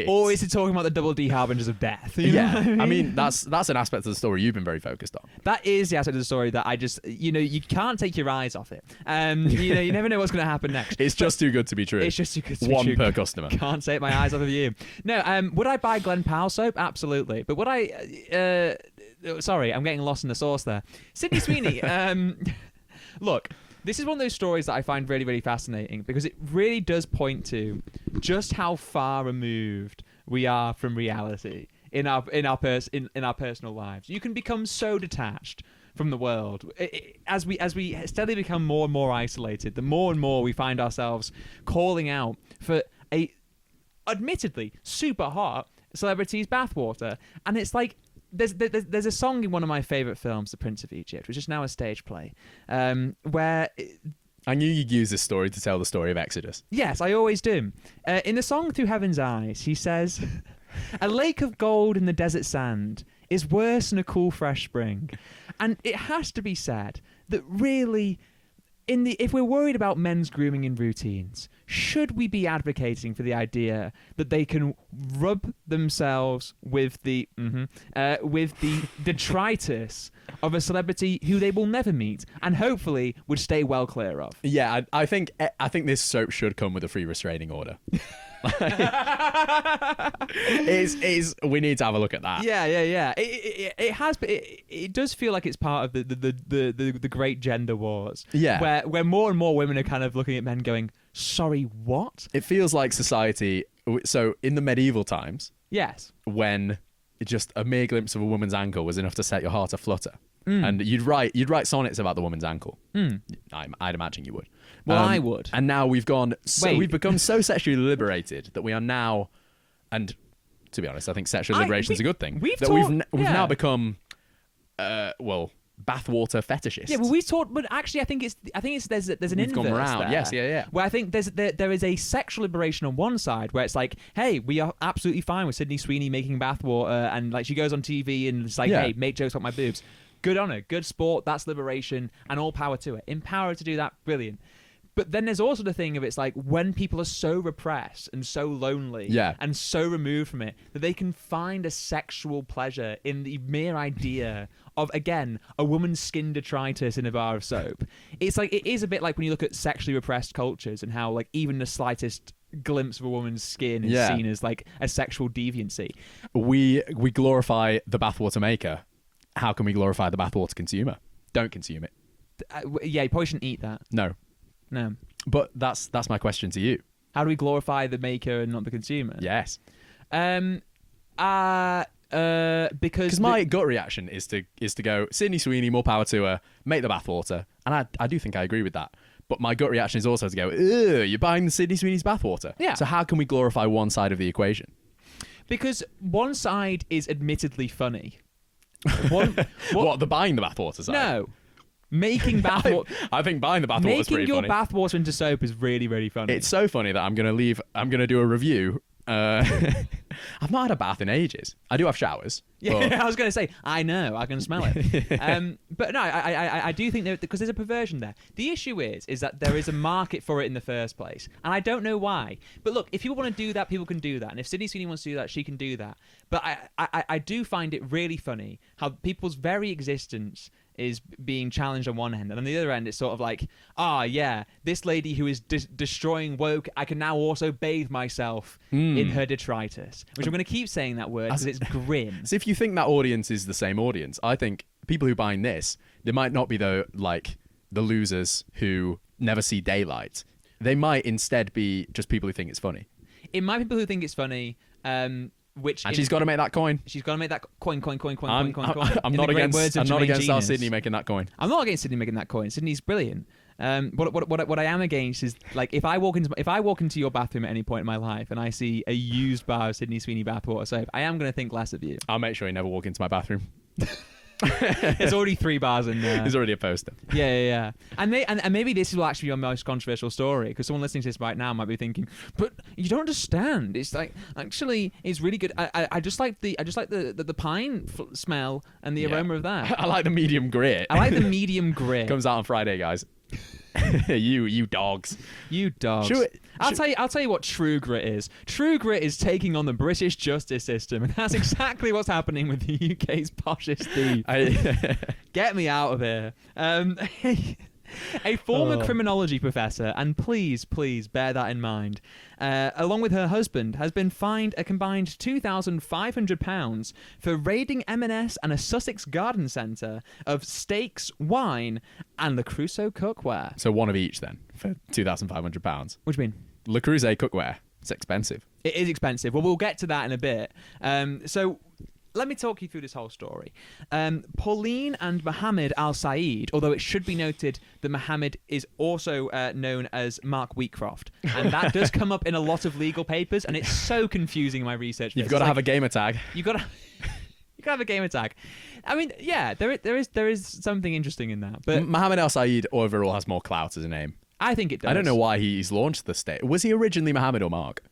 [SPEAKER 2] Or is it talking about the double D harbingers of death? You know
[SPEAKER 1] Yeah,
[SPEAKER 2] what
[SPEAKER 1] I mean that's an aspect of the story you've been very focused on.
[SPEAKER 2] That is the aspect of the story that I just, you can't take your eyes off it. You never know what's going to happen next.
[SPEAKER 1] It's just too good to be true.
[SPEAKER 2] It's just too good to be
[SPEAKER 1] One
[SPEAKER 2] true.
[SPEAKER 1] per customer.
[SPEAKER 2] Can't take my eyes off of you. No, would I buy Glenn Powell soap? Absolutely. But would I... sorry, I'm getting lost in the sauce there. Sydney Sweeney, look, this is one of those stories that I find really, really fascinating because it really does point to just how far removed we are from reality in our personal lives. You can become so detached from the world. As we steadily become more and more isolated, the more and more we find ourselves calling out for a admittedly super hot celebrity's bathwater. And it's like there's a song in one of my favorite films, The Prince of Egypt, which is now a stage play, where
[SPEAKER 1] I knew you'd use this story to tell the story of Exodus.
[SPEAKER 2] Yes, I always do. In the song Through Heaven's Eyes, he says, "A lake of gold in the desert sand is worse than a cool, fresh spring." And it has to be said that really, if we're worried about men's grooming and routines, should we be advocating for the idea that they can rub themselves with the detritus of a celebrity who they will never meet and hopefully would stay well clear of?
[SPEAKER 1] Yeah, I think this soap should come with a free restraining order. We need to have a look at that.
[SPEAKER 2] Yeah. It does feel like it's part of the great gender wars.
[SPEAKER 1] Yeah,
[SPEAKER 2] where more and more women are kind of looking at men going, "Sorry, what?"
[SPEAKER 1] It feels like society. So in the medieval times,
[SPEAKER 2] yes,
[SPEAKER 1] when just a mere glimpse of a woman's ankle was enough to set your heart aflutter, and you'd write sonnets about the woman's ankle. I'd imagine you would.
[SPEAKER 2] Well, I would.
[SPEAKER 1] And now we've become so sexually liberated that we are now, and to be honest, I think sexual liberation is a good thing. We've now become, bathwater fetishists.
[SPEAKER 2] Yeah, well, we talked, but actually, I think there's an inverse
[SPEAKER 1] gone around.
[SPEAKER 2] there.
[SPEAKER 1] Yes, yeah.
[SPEAKER 2] Where I think there is a sexual liberation on one side, where it's like, hey, we are absolutely fine with Sydney Sweeney making bathwater, and like she goes on TV and it's like, hey, make jokes about my boobs. Good on her, good sport. That's liberation, and all power to her. Empower her to do that, brilliant. But then there's also the thing of it's like when people are so repressed and so lonely and so removed from it that they can find a sexual pleasure in the mere idea of, again, a woman's skin detritus in a bar of soap. It's like, it is a bit like when you look at sexually repressed cultures and how like even the slightest glimpse of a woman's skin is seen as like a sexual deviancy.
[SPEAKER 1] We glorify the bathwater maker. How can we glorify the bathwater consumer? Don't consume it.
[SPEAKER 2] You probably shouldn't eat that.
[SPEAKER 1] No. But that's my question to you.
[SPEAKER 2] How do we glorify the maker and not the consumer?
[SPEAKER 1] Yes.
[SPEAKER 2] Because
[SPEAKER 1] my gut reaction is to go, Sydney Sweeney, more power to her, make the bathwater. And I do think I agree with that. But my gut reaction is also to go, you're buying the Sydney Sweeney's bathwater.
[SPEAKER 2] Yeah.
[SPEAKER 1] So how can we glorify one side of the equation?
[SPEAKER 2] Because one side is admittedly funny.
[SPEAKER 1] What, the buying the bathwater side?
[SPEAKER 2] No. Making bathwater.
[SPEAKER 1] I think buying the bathwater is pretty funny.
[SPEAKER 2] Making your bathwater into soap is really, really funny.
[SPEAKER 1] It's so funny that I'm going to do a review. I've not had a bath in ages. I do have showers.
[SPEAKER 2] Yeah, I was going to say, I know, I can smell it. But no, I do think because there's a perversion there. The issue is that there is a market for it in the first place, and I don't know why. But look, if people want to do that, people can do that, and if Sydney Sweeney wants to do that, she can do that. But I do find it really funny how people's very existence is being challenged on one end, and on the other end it's sort of like, this lady who is destroying woke, I can now also bathe myself in her detritus, which I'm going to keep saying that word because it's grim.
[SPEAKER 1] So if you think that audience is the same audience, I think people who buy this, they might not be the losers who never see daylight. They might instead be just people who think it's funny.
[SPEAKER 2] It might be people who think it's funny,
[SPEAKER 1] she's got to make that coin.
[SPEAKER 2] She's got to make that coin.
[SPEAKER 1] I'm not against our Sydney making that coin.
[SPEAKER 2] I'm not against Sydney making that coin. Sydney's brilliant. What I am against is like if I walk into your bathroom at any point in my life and I see a used bar of Sydney Sweeney bathwater soap, I am going to think less of you.
[SPEAKER 1] I'll make sure you never walk into my bathroom.
[SPEAKER 2] There's already 3 bars in there.
[SPEAKER 1] There's already a poster.
[SPEAKER 2] Yeah. And maybe this will actually be your most controversial story, because someone listening to this right now might be thinking, but you don't understand. It's like, actually, it's really good. I just like the pine smell and the aroma of that.
[SPEAKER 1] I like the medium grit.
[SPEAKER 2] Comes
[SPEAKER 1] out on Friday, guys. You dogs.
[SPEAKER 2] You dogs. I'll tell you what true grit is. True grit is taking on the British justice system, and that's exactly what's happening with the UK's poshest thief. Get me out of here. A former criminology professor, and please bear that in mind, along with her husband, has been fined a combined £2,500 for raiding M&S and a Sussex garden centre of steaks, wine, and Le Creuset cookware.
[SPEAKER 1] So one of each then, for £2,500.
[SPEAKER 2] What do you mean?
[SPEAKER 1] Le Creuset cookware. It's expensive.
[SPEAKER 2] It is expensive. Well, we'll get to that in a bit. So let me talk you through this whole story. Pauline and Mohammed Al Saeed, although it should be noted that Mohammed is also known as Mark Wheatcroft, and that does come up in a lot of legal papers, and it's so confusing in my research.
[SPEAKER 1] You've got to have a gamer tag.
[SPEAKER 2] You've got to. You can have a gamer tag. I mean, yeah, there is something interesting in that. But
[SPEAKER 1] Mohammed Al Saeed overall has more clout as a name.
[SPEAKER 2] I think it does.
[SPEAKER 1] I don't know why he's launched the state. Was he originally Mohammed or Mark?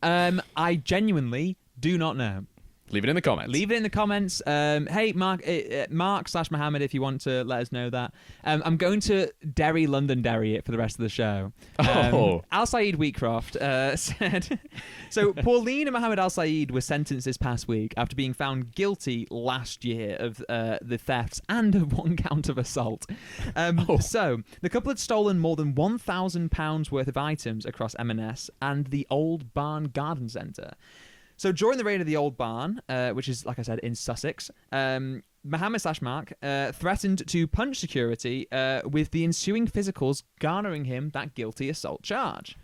[SPEAKER 2] I genuinely do not know.
[SPEAKER 1] Leave it in the comments.
[SPEAKER 2] Leave it in the comments. Hey, Mark/Mohammed, if you want to let us know that. I'm going to Londonderry it for the rest of the show. Al Saeed Wheatcroft said... So, Pauline and Mohammed Al Saeed were sentenced this past week after being found guilty last year of the thefts and of one count of assault. So, the couple had stolen more than £1,000 worth of items across M&S and the Old Barn Garden Centre. So during the raid of the Old Barn, which is, like I said, in Sussex, Mohammed/Mark threatened to punch security with the ensuing physicals garnering him that guilty assault charge.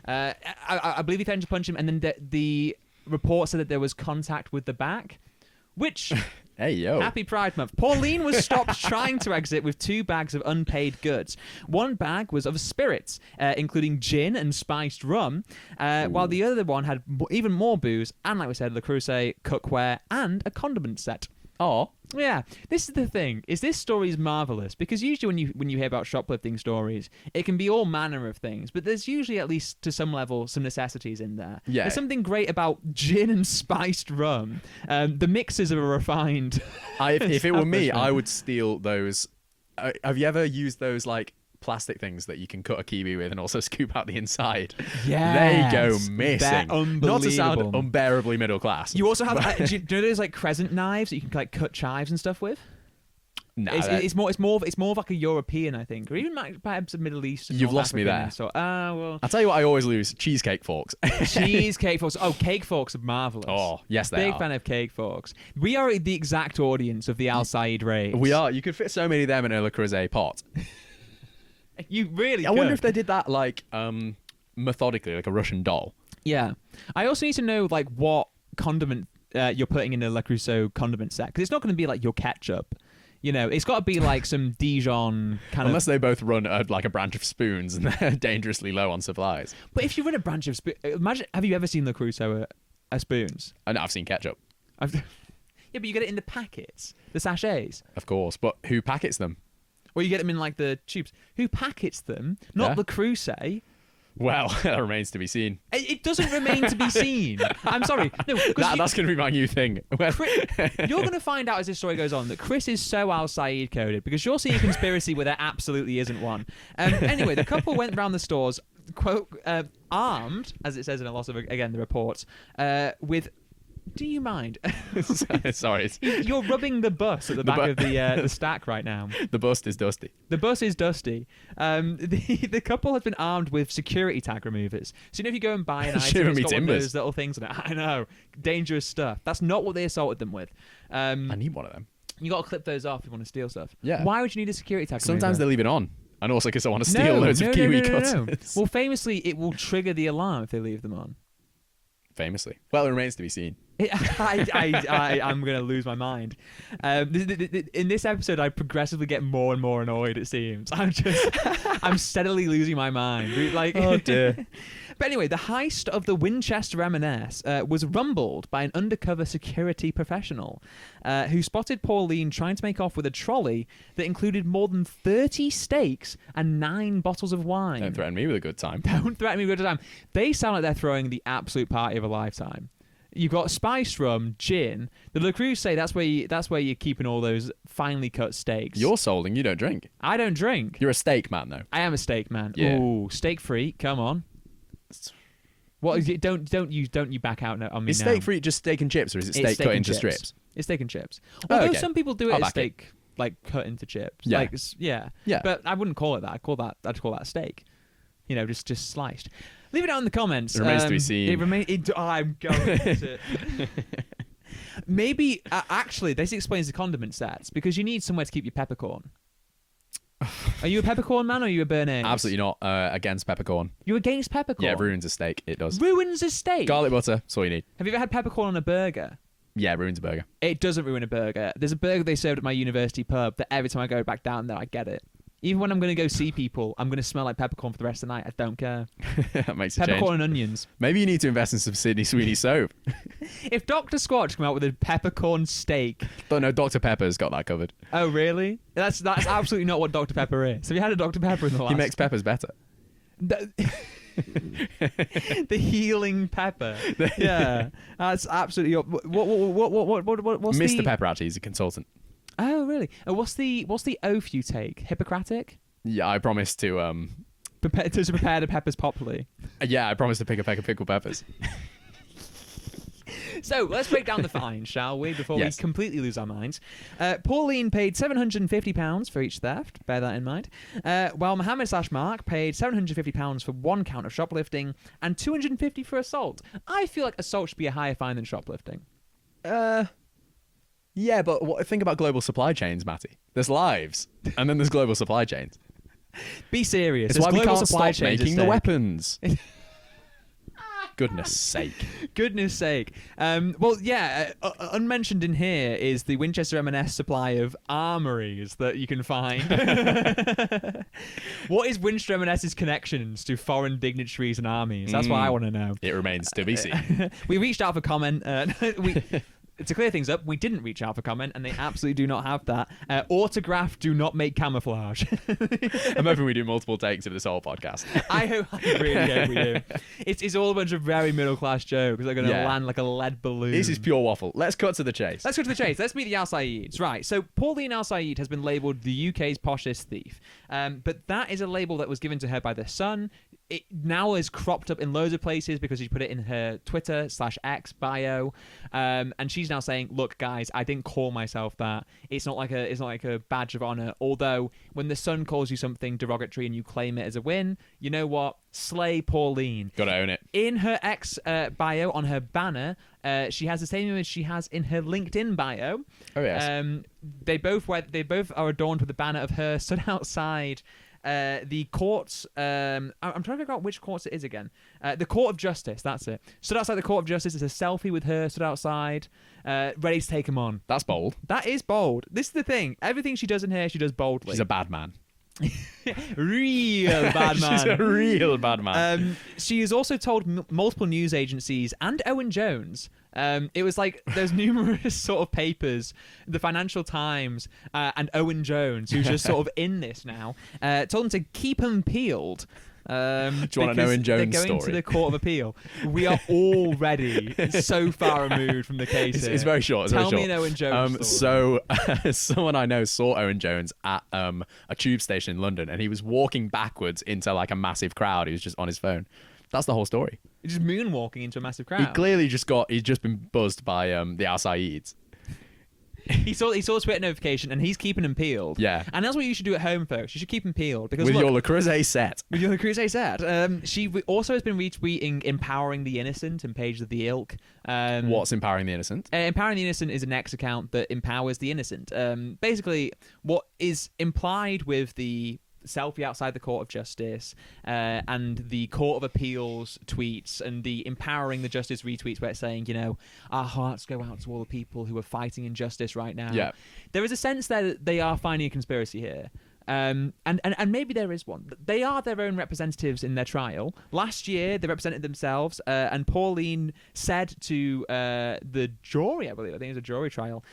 [SPEAKER 2] I believe he threatened to punch him, and then the report said that there was contact with the back, which...
[SPEAKER 1] Hey, yo.
[SPEAKER 2] Happy Pride Month. Pauline was stopped trying to exit with 2 bags of unpaid goods. One bag was of spirits, including gin and spiced rum, while the other one had even more booze and, like we said, Le Creuset, cookware, and a condiment set.
[SPEAKER 1] Oh.
[SPEAKER 2] Yeah, this is the thing. This story is marvelous because usually when you hear about shoplifting stories, it can be all manner of things, but there's usually at least to some level some necessities in there.
[SPEAKER 1] Yeah.
[SPEAKER 2] There's something great about gin and spiced rum. The mixes of a refined.
[SPEAKER 1] If it were me, I would steal those. Have you ever used those like plastic things that you can cut a kiwi with and also scoop out the inside?
[SPEAKER 2] Yeah,
[SPEAKER 1] they go missing.
[SPEAKER 2] They're unbelievable.
[SPEAKER 1] Not to sound unbearably middle class.
[SPEAKER 2] You also have do you know those like crescent knives that you can like cut chives and stuff with?
[SPEAKER 1] No,
[SPEAKER 2] it's more of like a European, I think, or even perhaps a Middle Eastern.
[SPEAKER 1] You've
[SPEAKER 2] North
[SPEAKER 1] lost
[SPEAKER 2] African
[SPEAKER 1] me there.
[SPEAKER 2] So, well,
[SPEAKER 1] I'll tell you what I always lose: cheesecake forks.
[SPEAKER 2] Cheesecake forks. Oh, cake forks are marvelous.
[SPEAKER 1] Oh, yes, they are.
[SPEAKER 2] Big fan of cake forks. We are the exact audience of the Al Saeed raid.
[SPEAKER 1] We are. You could fit so many of them in a Le Creuset pot.
[SPEAKER 2] You really
[SPEAKER 1] I wonder if they did that like methodically, like a Russian doll.
[SPEAKER 2] Yeah. I also need to know like what condiment you're putting in a Le Creuset condiment set, because it's not going to be like your ketchup. You know, it's got to be like some Dijon kind
[SPEAKER 1] Unless they both run like a branch of spoons and they're dangerously low on supplies.
[SPEAKER 2] But if you run a branch of spoons, imagine, have you ever seen Le Creuset spoons?
[SPEAKER 1] I know, I've seen ketchup.
[SPEAKER 2] Yeah, but you get it in the packets, the sachets.
[SPEAKER 1] Of course, but who packets them?
[SPEAKER 2] Or you get them in like the tubes. Who packets them? Not
[SPEAKER 1] Yeah.
[SPEAKER 2] Le Creuset.
[SPEAKER 1] Well, that remains to be seen.
[SPEAKER 2] It doesn't remain to be seen. I'm sorry. No,
[SPEAKER 1] That's going to be my new thing.
[SPEAKER 2] You're going to find out as this story goes on that Chris is so Al Saeed coded because you're seeing a conspiracy where there absolutely isn't one. Anyway, the couple went round the stores, quote, armed, as it says in a lot of, again, the reports, with... Do you mind?
[SPEAKER 1] Sorry.
[SPEAKER 2] You're rubbing the bus at the back of the stack right now.
[SPEAKER 1] The bust is dusty.
[SPEAKER 2] The bus is dusty. The couple has been armed with security tag removers. So you know if you go and buy an item, it's got one of those little things in it. I know. Dangerous stuff. That's not what they assaulted them with.
[SPEAKER 1] I need one of them.
[SPEAKER 2] You got to clip those off if you want to steal stuff.
[SPEAKER 1] Yeah.
[SPEAKER 2] Why would you need a security tag
[SPEAKER 1] Sometimes
[SPEAKER 2] remover?
[SPEAKER 1] they leave it on. And also because I want to steal loads of kiwi cutters.
[SPEAKER 2] Well, famously, it will trigger the alarm if they leave them on.
[SPEAKER 1] Famously. Well, it remains to be seen.
[SPEAKER 2] I'm going to lose my mind. In this episode, I progressively get more and more annoyed, it seems. I'm steadily losing my mind. Like,
[SPEAKER 1] oh, dear.
[SPEAKER 2] But anyway, the heist of the Winchester M&S was rumbled by an undercover security professional who spotted Pauline trying to make off with a trolley that included more than 30 steaks and 9 bottles of wine.
[SPEAKER 1] Don't threaten me with a good time.
[SPEAKER 2] Don't threaten me with a good time. They sound like they're throwing the absolute party of a lifetime. You've got spiced rum, gin. The Le Creuset, that's where you're keeping all those finely cut steaks.
[SPEAKER 1] You're solding, you don't drink.
[SPEAKER 2] I don't drink.
[SPEAKER 1] You're a steak man, though.
[SPEAKER 2] I am a steak man.
[SPEAKER 1] Yeah.
[SPEAKER 2] Ooh, steak free. Come on. What is it? Don't you back out on me
[SPEAKER 1] Is
[SPEAKER 2] now.
[SPEAKER 1] steak free just steak and chips, or is it
[SPEAKER 2] It's
[SPEAKER 1] steak cut into
[SPEAKER 2] chips.
[SPEAKER 1] strips?
[SPEAKER 2] It's steak and chips. Although
[SPEAKER 1] okay.
[SPEAKER 2] some people do it
[SPEAKER 1] I'll
[SPEAKER 2] as
[SPEAKER 1] back
[SPEAKER 2] steak, like cut into chips.
[SPEAKER 1] Yeah.
[SPEAKER 2] Like, yeah. But I wouldn't call it that. I'd call that steak. You know, just sliced. Leave it out in the comments.
[SPEAKER 1] It remains to be seen.
[SPEAKER 2] I'm going to... Maybe, actually, this explains the condiment sets, because you need somewhere to keep your peppercorn. Are you a peppercorn man or are you a béarnaise?
[SPEAKER 1] Absolutely not against peppercorn.
[SPEAKER 2] You're against peppercorn?
[SPEAKER 1] Yeah, it ruins a steak. It does.
[SPEAKER 2] Ruins a steak?
[SPEAKER 1] Garlic butter, that's all you need.
[SPEAKER 2] Have you ever had peppercorn on a burger?
[SPEAKER 1] Yeah, it ruins a burger.
[SPEAKER 2] It doesn't ruin a burger. There's a burger they served at my university pub that every time I go back down there, I get it. Even when I'm going to go see people, I'm going to smell like peppercorn for the rest of the night. I don't care.
[SPEAKER 1] That makes a
[SPEAKER 2] Peppercorn
[SPEAKER 1] change.
[SPEAKER 2] and onions.
[SPEAKER 1] Maybe you need to invest in some Sydney Sweeney soap.
[SPEAKER 2] If Dr. Squatch come out with a peppercorn steak...
[SPEAKER 1] But no, Dr. Pepper's got that covered.
[SPEAKER 2] Oh, really? That's absolutely not what Dr. Pepper is. Have you had a Dr. Pepper in the last...
[SPEAKER 1] He makes peppers better.
[SPEAKER 2] The healing pepper. Yeah. That's absolutely... What's
[SPEAKER 1] Mr. Pepper, actually, he's a consultant.
[SPEAKER 2] Oh, really? What's the oath you take? Hippocratic?
[SPEAKER 1] Yeah, I promise to
[SPEAKER 2] Prepare the peppers properly.
[SPEAKER 1] Yeah, I promise to pick a peck of pickled peppers.
[SPEAKER 2] So let's break down the fines, shall we? Before
[SPEAKER 1] Yes.
[SPEAKER 2] we completely lose our minds. Pauline paid £750 for each theft. Bear that in mind. While Mohammed/Mark paid £750 for one count of shoplifting and £250 for assault. I feel like assault should be a higher fine than shoplifting.
[SPEAKER 1] Yeah, but think about global supply chains, Matty. There's lives, and then there's global supply chains.
[SPEAKER 2] Be serious.
[SPEAKER 1] It's why we
[SPEAKER 2] global
[SPEAKER 1] can't
[SPEAKER 2] supply
[SPEAKER 1] stop
[SPEAKER 2] chains
[SPEAKER 1] making
[SPEAKER 2] at
[SPEAKER 1] the
[SPEAKER 2] stake.
[SPEAKER 1] weapons. Goodness sake.
[SPEAKER 2] Goodness sake. Well, yeah, unmentioned in here is the Winchester M&S supply of armories that you can find. What is Winchester M&S's connections to foreign dignitaries and armies? That's what I want to know.
[SPEAKER 1] It remains to be seen.
[SPEAKER 2] We reached out for comment. To clear things up, we didn't reach out for comment, and they absolutely do not have that. Autograph do not make camouflage.
[SPEAKER 1] I'm hoping we do multiple takes of this whole podcast.
[SPEAKER 2] I really hope we do. It's all a bunch of very middle-class jokes that are going to
[SPEAKER 1] Yeah.
[SPEAKER 2] land like a lead balloon.
[SPEAKER 1] This is pure waffle. Let's cut to the chase.
[SPEAKER 2] Let's go to the chase. Let's meet the Al Saeeds. Right, so Pauline Al Saeed has been labelled the UK's poshest thief. But that is a label that was given to her by the Sun. It now is cropped up in loads of places because she put it in her Twitter/X bio. And she's now saying, look, guys, I didn't call myself that. It's not like a badge of honour. Although, when the Sun calls you something derogatory and you claim it as a win, you know what? Slay Pauline.
[SPEAKER 1] Gotta own it.
[SPEAKER 2] In her X bio, on her banner, she has the same image she has in her LinkedIn bio.
[SPEAKER 1] Oh, yes.
[SPEAKER 2] They both are adorned with the banner of her stood outside the courts. I'm trying to figure out which courts it is again. The Court of Justice, that's it. Stood outside the Court of Justice. It's a selfie with her stood outside, ready to take him on.
[SPEAKER 1] That's bold.
[SPEAKER 2] That is bold. This is the thing. Everything she does in here, she does boldly.
[SPEAKER 1] She's a bad man.
[SPEAKER 2] Real bad man.
[SPEAKER 1] She's a real bad man.
[SPEAKER 2] She has also told multiple news agencies and Owen Jones. It was like there's numerous sort of papers, the Financial Times and Owen Jones, who's just sort of in this now, told them to keep them peeled.
[SPEAKER 1] Do you want an Owen Jones
[SPEAKER 2] they're going
[SPEAKER 1] story?
[SPEAKER 2] to the Court of Appeal. We are already so far removed from the case.
[SPEAKER 1] It's very short.
[SPEAKER 2] Tell me an Owen Jones story.
[SPEAKER 1] So, someone I know saw Owen Jones at a tube station in London, and he was walking backwards into like a massive crowd. He was just on his phone. That's the whole story.
[SPEAKER 2] He's just moonwalking into a massive crowd.
[SPEAKER 1] He clearly he's just been buzzed by the Al Saeeds.
[SPEAKER 2] He saw a Twitter notification and he's keeping them peeled.
[SPEAKER 1] Yeah.
[SPEAKER 2] And that's what you should do at home, folks. You should keep them peeled. Because
[SPEAKER 1] With
[SPEAKER 2] look,
[SPEAKER 1] your Le Creuset set.
[SPEAKER 2] With your Le Creuset set. She also has been retweeting Empowering the Innocent and pages of the ilk.
[SPEAKER 1] What's Empowering the Innocent?
[SPEAKER 2] Empowering the Innocent is an X account that empowers the innocent. Basically, what is implied with the selfie outside the Court of Justice and the Court of Appeals tweets and the Empowering the Justice retweets where it's saying, you know, our hearts go out to all the people who are fighting injustice right now.
[SPEAKER 1] Yeah.
[SPEAKER 2] There is a sense that they are finding a conspiracy here. And maybe there is one. They are their own representatives in their trial. Last year, they represented themselves, and Pauline said to the jury, I think it was a jury trial,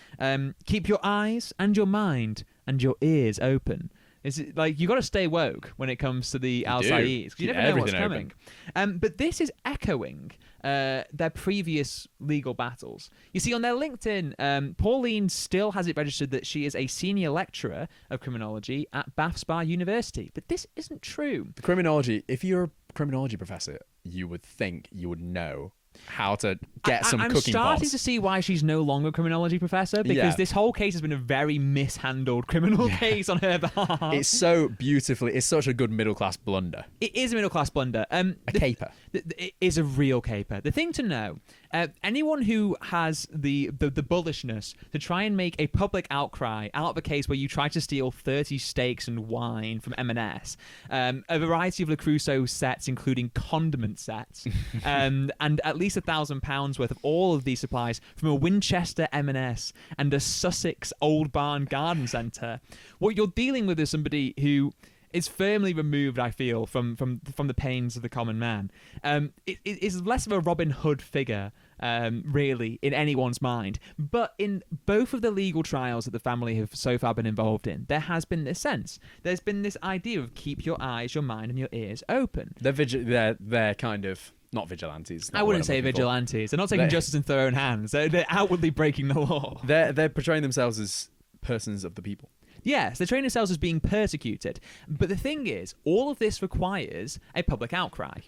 [SPEAKER 2] keep your eyes and your mind and your ears open. Is it like you got to stay woke when it comes to the Al Saeeds because you never know what's coming. But this is echoing their previous legal battles. You see, on their LinkedIn, Pauline still has it registered that she is a senior lecturer of criminology at Bathspa University, but this isn't true.
[SPEAKER 1] The criminology. If you're a criminology professor, you would think you would know how to get some
[SPEAKER 2] I'm
[SPEAKER 1] cooking
[SPEAKER 2] starting
[SPEAKER 1] pots.
[SPEAKER 2] to see why she's no longer a criminology professor because this whole case has been a very mishandled criminal case on her behalf.
[SPEAKER 1] It's so beautifully. It's such a good middle class blunder.
[SPEAKER 2] It is a middle class blunder.
[SPEAKER 1] A caper.
[SPEAKER 2] It is a real caper. The thing to know, anyone who has the bullishness to try and make a public outcry out of a case where you try to steal 30 steaks and wine from M&S, a variety of Le Creuset sets, including condiment sets, and at least £1,000 worth of all of these supplies from a Winchester M&S and a Sussex Old Barn Garden Centre, what you're dealing with is somebody who is firmly removed, I feel, from the pains of the common man. It is less of a Robin Hood figure, really, in anyone's mind. But in both of the legal trials that the family have so far been involved in, there has been this sense. There's been this idea of keep your eyes, your mind, and your ears open.
[SPEAKER 1] They're kind of not vigilantes.
[SPEAKER 2] I wouldn't say vigilantes. They're not taking justice into their own hands. They're outwardly breaking the law.
[SPEAKER 1] They're portraying themselves as persons of the people.
[SPEAKER 2] Yes, they train themselves as being persecuted. But the thing is, all of this requires a public outcry.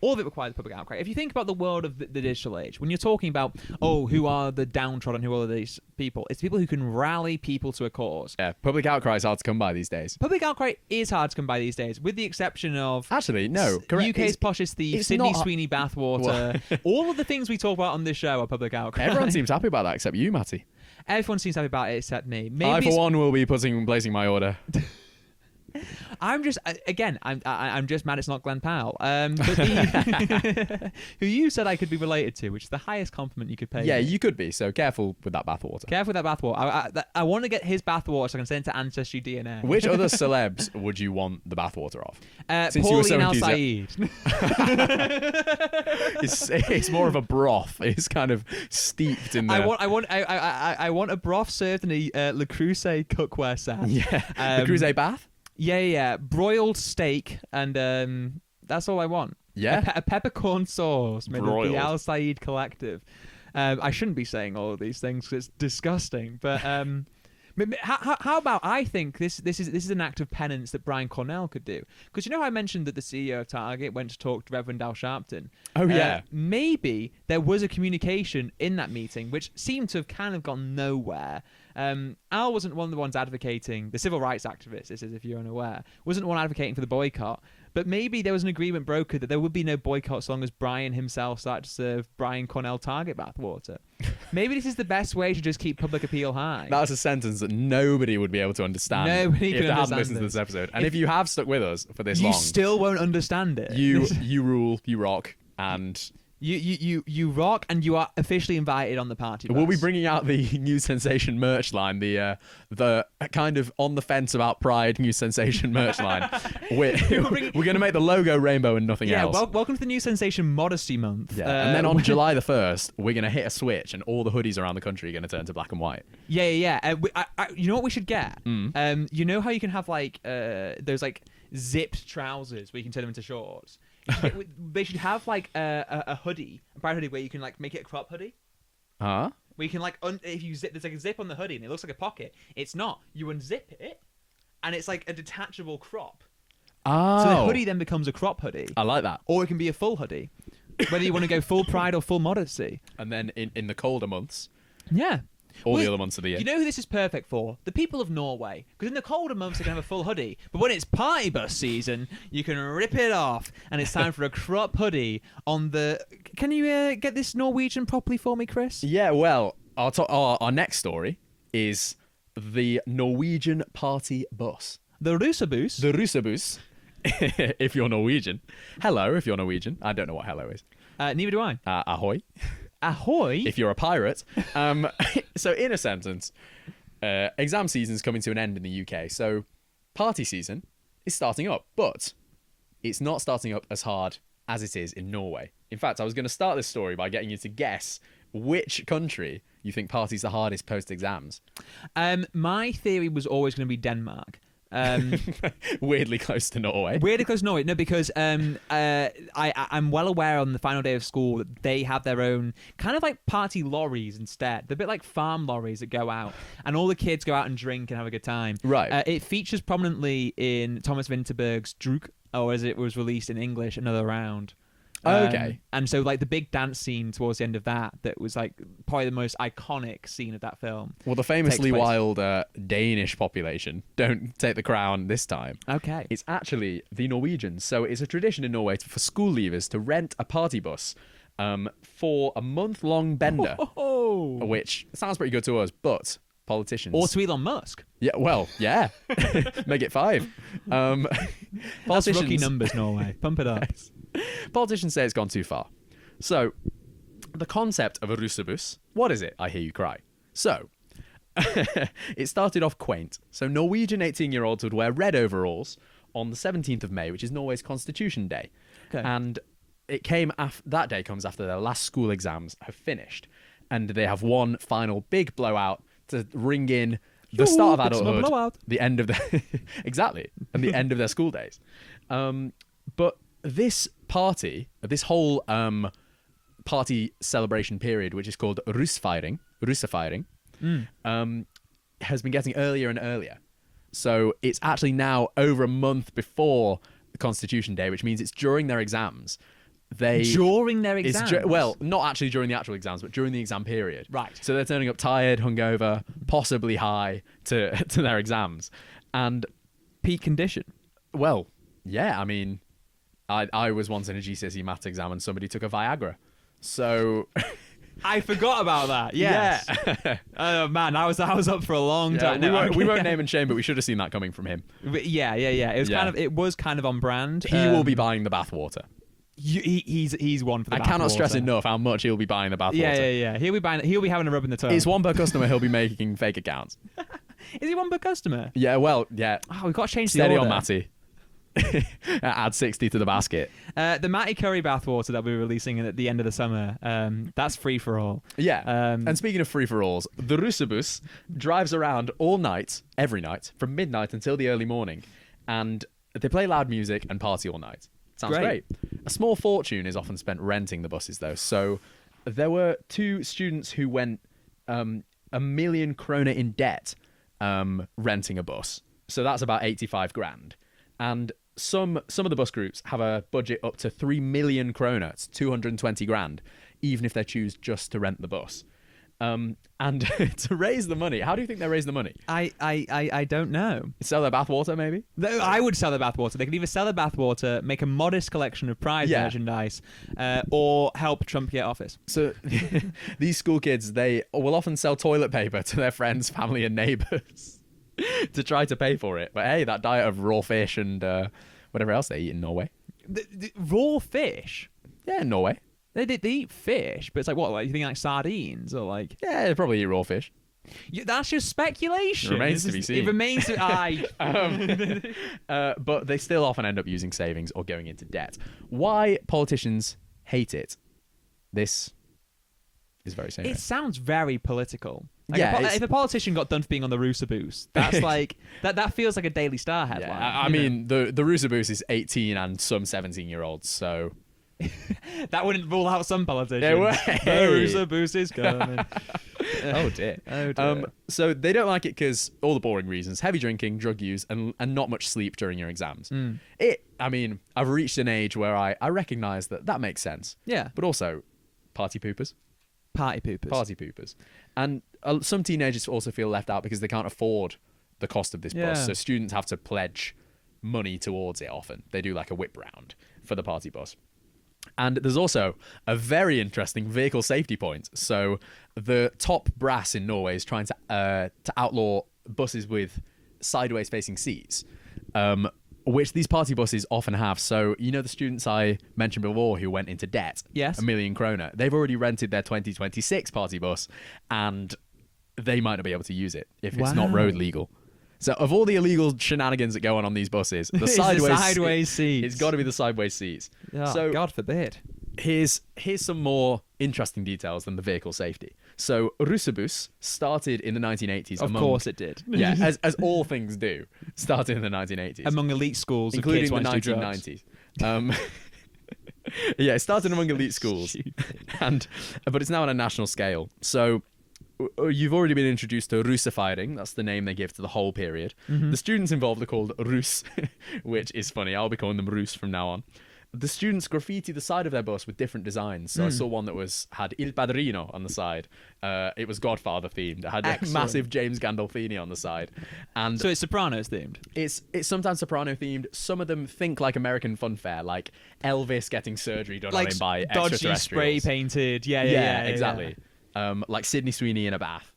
[SPEAKER 2] All of it requires a public outcry. If you think about the world of the digital age, when you're talking about, who are the downtrodden, who are these people, it's people who can rally people to a cause.
[SPEAKER 1] Yeah, public outcry is hard to come by these days.
[SPEAKER 2] Public outcry is hard to come by these days, with the exception of...
[SPEAKER 1] Actually, no, correct.
[SPEAKER 2] UK's poshest thieves, Sydney Sweeney bathwater. All of the things we talk about on this show are public outcry.
[SPEAKER 1] Everyone seems happy about that except you, Matty.
[SPEAKER 2] Everyone seems happy about it except me. Maybe
[SPEAKER 1] I, for one, will be placing my order.
[SPEAKER 2] I'm just I'm just mad it's not Glenn Powell, who you said I could be related to, which is the highest compliment you could pay.
[SPEAKER 1] Yeah,
[SPEAKER 2] me.
[SPEAKER 1] You could be. So careful with that bathwater.
[SPEAKER 2] Careful with that bathwater. I want to get his bathwater so I can send it to Ancestry DNA.
[SPEAKER 1] Which other celebs would you want the bathwater of?
[SPEAKER 2] Since you were so Saeed.
[SPEAKER 1] It's more of a broth. It's kind of steeped in there.
[SPEAKER 2] I want a broth served in a Le Creuset cookware set.
[SPEAKER 1] Yeah, Le Creuset bath.
[SPEAKER 2] Yeah. Broiled steak, and that's all I want.
[SPEAKER 1] Yeah.
[SPEAKER 2] A peppercorn sauce made
[SPEAKER 1] Broiled.
[SPEAKER 2] of the Al Saeed Collective. I shouldn't be saying all of these things because it's disgusting. But how about I think this is an act of penance that Brian Cornell could do? Because you know how I mentioned that the CEO of Target went to talk to Reverend Al Sharpton?
[SPEAKER 1] Oh, yeah.
[SPEAKER 2] Maybe there was a communication in that meeting which seemed to have kind of gone nowhere. Al wasn't one of the ones advocating, the civil rights activist, this is if you're unaware, wasn't the one advocating for the boycott, but maybe there was an agreement brokered that there would be no boycott so long as Brian himself started to serve Brian Cornell Target bathwater. Maybe this is the best way to just keep public appeal high.
[SPEAKER 1] That's a sentence that nobody would be able to understand
[SPEAKER 2] Nobody
[SPEAKER 1] if
[SPEAKER 2] can
[SPEAKER 1] they hadn't
[SPEAKER 2] understand
[SPEAKER 1] listened to this episode. And if you have stuck with us for this
[SPEAKER 2] you
[SPEAKER 1] long...
[SPEAKER 2] You still won't understand it.
[SPEAKER 1] You rule, you rock, and...
[SPEAKER 2] You rock, and you are officially invited on the party bus.
[SPEAKER 1] We'll be bringing out the New Sensation merch line, the kind of on the fence about pride New Sensation merch line. We're going to make the logo rainbow and nothing else.
[SPEAKER 2] Yeah, welcome to the New Sensation Modesty Month.
[SPEAKER 1] Yeah, and then on July the 1st, we're going to hit a switch, and all the hoodies around the country are going to turn to black and white.
[SPEAKER 2] Yeah. You know what we should get? You know how you can have like those like zipped trousers where you can turn them into shorts? They should have like a hoodie, a bright hoodie, where you can like make it a crop hoodie.
[SPEAKER 1] Huh?
[SPEAKER 2] Where you can like if you zip, there's like a zip on the hoodie and it looks like a pocket. It's not. You unzip it, and it's like a detachable crop.
[SPEAKER 1] Oh.
[SPEAKER 2] So the hoodie then becomes a crop hoodie.
[SPEAKER 1] I like that.
[SPEAKER 2] Or it can be a full hoodie, whether you want to go full pride or full modesty.
[SPEAKER 1] And then in the colder months.
[SPEAKER 2] Yeah.
[SPEAKER 1] The other months of the year.
[SPEAKER 2] You know who this is perfect for? The people of Norway. Because in the colder months, they can have a full hoodie. But when it's party bus season, you can rip it off. And it's time for a crop hoodie on the... Can you get this Norwegian properly for me, Chris?
[SPEAKER 1] Yeah, well, our next story is the Norwegian party bus.
[SPEAKER 2] The Rusabus.
[SPEAKER 1] The Rusabus, if you're Norwegian. Hello, if you're Norwegian. I don't know what hello is.
[SPEAKER 2] Neither do I.
[SPEAKER 1] Ahoy.
[SPEAKER 2] Ahoy?
[SPEAKER 1] If you're a pirate. So in a sentence, exam season's coming to an end in the UK. So party season is starting up, but it's not starting up as hard as it is in Norway. In fact, I was going to start this story by getting you to guess which country you think parties the hardest post-exams.
[SPEAKER 2] My theory was always going to be Denmark.
[SPEAKER 1] Weirdly close to Norway.
[SPEAKER 2] Weirdly close to Norway. No, because I'm well aware on the final day of school that they have their own kind of like party lorries instead. They're a bit like farm lorries that go out, and all the kids go out and drink and have a good time.
[SPEAKER 1] Right.
[SPEAKER 2] It features prominently in Thomas Vinterberg's Druk, or as it was released in English, Another Round.
[SPEAKER 1] Okay.
[SPEAKER 2] And so like the big dance scene towards the end of that was like probably the most iconic scene of that film.
[SPEAKER 1] Well, the famously wild Danish population don't take the crown this time.
[SPEAKER 2] Okay.
[SPEAKER 1] It's actually the Norwegians. So it's a tradition in Norway for school leavers to rent a party bus for a month-long bender,
[SPEAKER 2] Oh.
[SPEAKER 1] which sounds pretty good to us, but politicians...
[SPEAKER 2] Or to Elon Musk.
[SPEAKER 1] Yeah, well, yeah. Make it 5.
[SPEAKER 2] That's rookie numbers, Norway. Pump it up.
[SPEAKER 1] Politicians say it's gone too far. So, the concept of a russebus, what is it, I hear you cry? So, it started off quaint. So, Norwegian 18-year-olds would wear red overalls on the 17th of May, which is Norway's Constitution Day.
[SPEAKER 2] Okay.
[SPEAKER 1] And it came that day comes after their last school exams have finished. And they have one final big blowout to ring in the start of adulthood, the end of the exactly, and the end of their school days. But this party, this whole party celebration period, which is called russefeiring, has been getting earlier and earlier. So it's actually now over a month before the Constitution Day, which means it's during their exams.
[SPEAKER 2] During their exams?
[SPEAKER 1] Well, not actually during the actual exams, but during the exam period.
[SPEAKER 2] Right.
[SPEAKER 1] So they're turning up tired, hungover, possibly high to their exams. And
[SPEAKER 2] peak condition.
[SPEAKER 1] Well, yeah, I mean, I was once in a GCSE maths exam and somebody took a Viagra. So...
[SPEAKER 2] I forgot about that. Yes.
[SPEAKER 1] Yeah.
[SPEAKER 2] Oh man, I was up for a long time.
[SPEAKER 1] We won't name and shame, but we should have seen that coming from him.
[SPEAKER 2] Yeah. It was kind of on brand.
[SPEAKER 1] He will be buying the bathwater.
[SPEAKER 2] He's one for the bathwater.
[SPEAKER 1] I cannot stress enough how much he'll be buying the bathwater.
[SPEAKER 2] Yeah. He'll be having a rub in the toe.
[SPEAKER 1] It's one per customer. He'll be making fake accounts.
[SPEAKER 2] Is he one per customer?
[SPEAKER 1] Yeah. Well, yeah.
[SPEAKER 2] Oh, we've got to change the
[SPEAKER 1] Steady
[SPEAKER 2] order.
[SPEAKER 1] on Matty. Add 60 to the basket.
[SPEAKER 2] The Matty Curry bathwater that we're releasing at the end of the summer, that's free for all.
[SPEAKER 1] Yeah. And speaking of free for alls, the russebus drives around all night, every night, from midnight until the early morning, and they play loud music and party all night. Sounds great. A small fortune is often spent renting the buses, though. So there were 2 students who went 1 million kroner in debt renting a bus. So that's about 85 grand. And some of the bus groups have a budget up to 3 million kroner. It's 220 grand, even if they choose just to rent the bus. And to raise the money, how do you think they raise the money?
[SPEAKER 2] I don't know.
[SPEAKER 1] Sell their bathwater, maybe?
[SPEAKER 2] I would sell the bathwater. They could either sell the bathwater, make a modest collection of prize merchandise, or help Trump get office. So
[SPEAKER 1] these school kids, they will often sell toilet paper to their friends, family, and neighbours to try to pay for it. But hey, that diet of raw fish and whatever else they eat in Norway.
[SPEAKER 2] The raw fish?
[SPEAKER 1] Yeah, in Norway.
[SPEAKER 2] They eat fish, but it's like what? Like you think like sardines or like?
[SPEAKER 1] Yeah, they probably eat raw fish.
[SPEAKER 2] That's just speculation.
[SPEAKER 1] It remains to be seen.
[SPEAKER 2] It remains to
[SPEAKER 1] but they still often end up using savings or going into debt. Why politicians hate it? This is very serious.
[SPEAKER 2] It sounds very political. Like if a politician got done for being on the russebus, that's like that feels like a Daily Star headline.
[SPEAKER 1] Yeah, I mean the russebus is 18 and some 17-year-olds, so
[SPEAKER 2] that wouldn't rule out some politicians.
[SPEAKER 1] The
[SPEAKER 2] russebus is coming.
[SPEAKER 1] Oh dear. So they don't like it because all the boring reasons: heavy drinking, drug use, and not much sleep during your exams. I mean, I've reached an age where I recognise that makes sense.
[SPEAKER 2] Yeah.
[SPEAKER 1] But also, party poopers.
[SPEAKER 2] Party poopers.
[SPEAKER 1] And some teenagers also feel left out because they can't afford the cost of this bus. So students have to pledge money towards it often. They do like a whip round for the party bus. And there's also a very interesting vehicle safety point. So the top brass in Norway is trying to outlaw buses with sideways facing seats, which these party buses often have. So, you know the students I mentioned before who went into debt?
[SPEAKER 2] Yes.
[SPEAKER 1] 1 million kroner. They've already rented their 2026 party bus, and they might not be able to use it if it's not road legal. So of all the illegal shenanigans that go on these buses, the sideways
[SPEAKER 2] seats.
[SPEAKER 1] It's got to be the sideways seats.
[SPEAKER 2] Oh,
[SPEAKER 1] so
[SPEAKER 2] God forbid.
[SPEAKER 1] Here's some more interesting details than the vehicle safety. So russebus started in the 1980s.
[SPEAKER 2] Of course it did.
[SPEAKER 1] Yeah, as all things do, started in the 1980s.
[SPEAKER 2] Among elite schools,
[SPEAKER 1] including
[SPEAKER 2] the
[SPEAKER 1] 1990s. Yeah, it started among elite schools, but it's now on a national scale. So you've already been introduced to russefeiring. That's the name they give to the whole period. The students involved are called Russ, which is funny. I'll be calling them Russ from now on. the students graffiti the side of their bus with different designs. So I saw one that had Il Padrino on the side. It was Godfather themed. It had a massive James Gandolfini on the side. And
[SPEAKER 2] So it's Sopranos themed?
[SPEAKER 1] it's sometimes Soprano themed. Some of them think like American Funfair, like Elvis getting surgery done on him by
[SPEAKER 2] dodgy
[SPEAKER 1] extraterrestrials.
[SPEAKER 2] spray painted. Yeah,
[SPEAKER 1] exactly. Like Sydney Sweeney in a bath.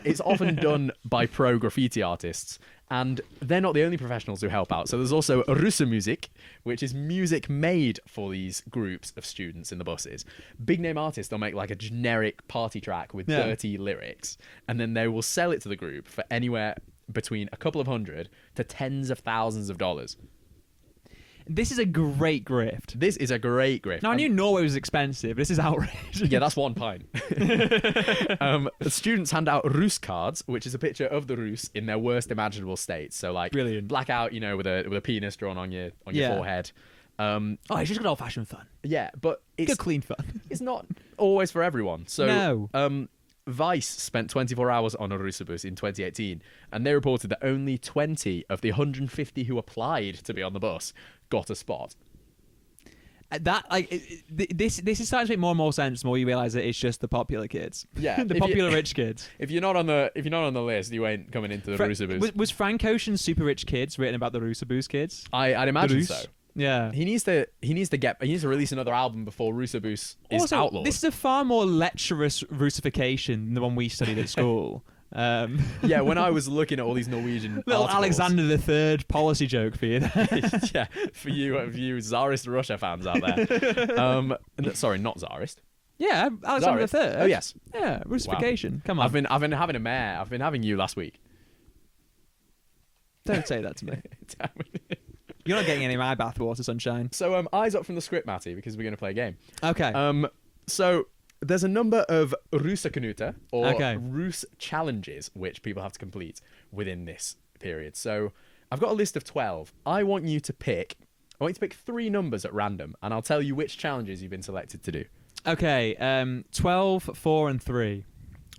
[SPEAKER 1] It's often done by pro graffiti artists, and they're not the only professionals who help out. So there's also Russe music, which is music made for these groups of students in the buses. Big name artists, they'll make like a generic party track with dirty lyrics, and then they will sell it to the group for anywhere between a couple of hundred to tens of thousands of dollars.
[SPEAKER 2] This is a great grift.
[SPEAKER 1] This is a great grift.
[SPEAKER 2] Now, I knew Norway was expensive. This is outrageous.
[SPEAKER 1] Yeah, that's one pint. Students hand out Rus cards, which is a picture of the Rus in their worst imaginable state. So, like,
[SPEAKER 2] Brilliant.
[SPEAKER 1] blackout, with a penis drawn on your forehead.
[SPEAKER 2] It's just good old-fashioned fun.
[SPEAKER 1] Yeah, but
[SPEAKER 2] Good, clean fun.
[SPEAKER 1] it's not always for everyone. So,
[SPEAKER 2] No.
[SPEAKER 1] Vice spent 24 hours on a Russabus in 2018, and they reported that only 20 of the 150 who applied to be on the bus got a spot.
[SPEAKER 2] This is starting to make more and more sense the more you realise that it's just the popular kids.
[SPEAKER 1] Yeah,
[SPEAKER 2] the popular rich kids.
[SPEAKER 1] If you're not on the list, you ain't coming into the Russabus.
[SPEAKER 2] Was Frank Ocean's Super Rich Kids written about the Russabus kids?
[SPEAKER 1] I'd imagine so.
[SPEAKER 2] Yeah.
[SPEAKER 1] He needs to release another album before Russabus is
[SPEAKER 2] Also,
[SPEAKER 1] outlawed.
[SPEAKER 2] this is a far more lecherous Russification than the one we studied at school.
[SPEAKER 1] Yeah, when I was looking at all these Norwegian
[SPEAKER 2] little
[SPEAKER 1] articles,
[SPEAKER 2] Alexander III policy joke for you there.
[SPEAKER 1] yeah, for you Tsarist Russia fans out there. Sorry, not Tsarist.
[SPEAKER 2] Yeah, Alexander
[SPEAKER 1] Tsarist.
[SPEAKER 2] III.
[SPEAKER 1] Oh yes.
[SPEAKER 2] Yeah, Russification.
[SPEAKER 1] Wow.
[SPEAKER 2] Come on.
[SPEAKER 1] I've been having a mare. I've been having you last week.
[SPEAKER 2] Don't say that to me. You're not getting any of my bathwater, sunshine.
[SPEAKER 1] So eyes up from the script, Matty, because we're going to play a game.
[SPEAKER 2] Okay.
[SPEAKER 1] So there's a number of Russakanuta or
[SPEAKER 2] Okay.
[SPEAKER 1] Rus challenges which people have to complete within this period. So I've got a list of 12. I want you to pick 3 numbers at random, and I'll tell you which challenges you've been selected to do.
[SPEAKER 2] Okay. 12, 4, and 3.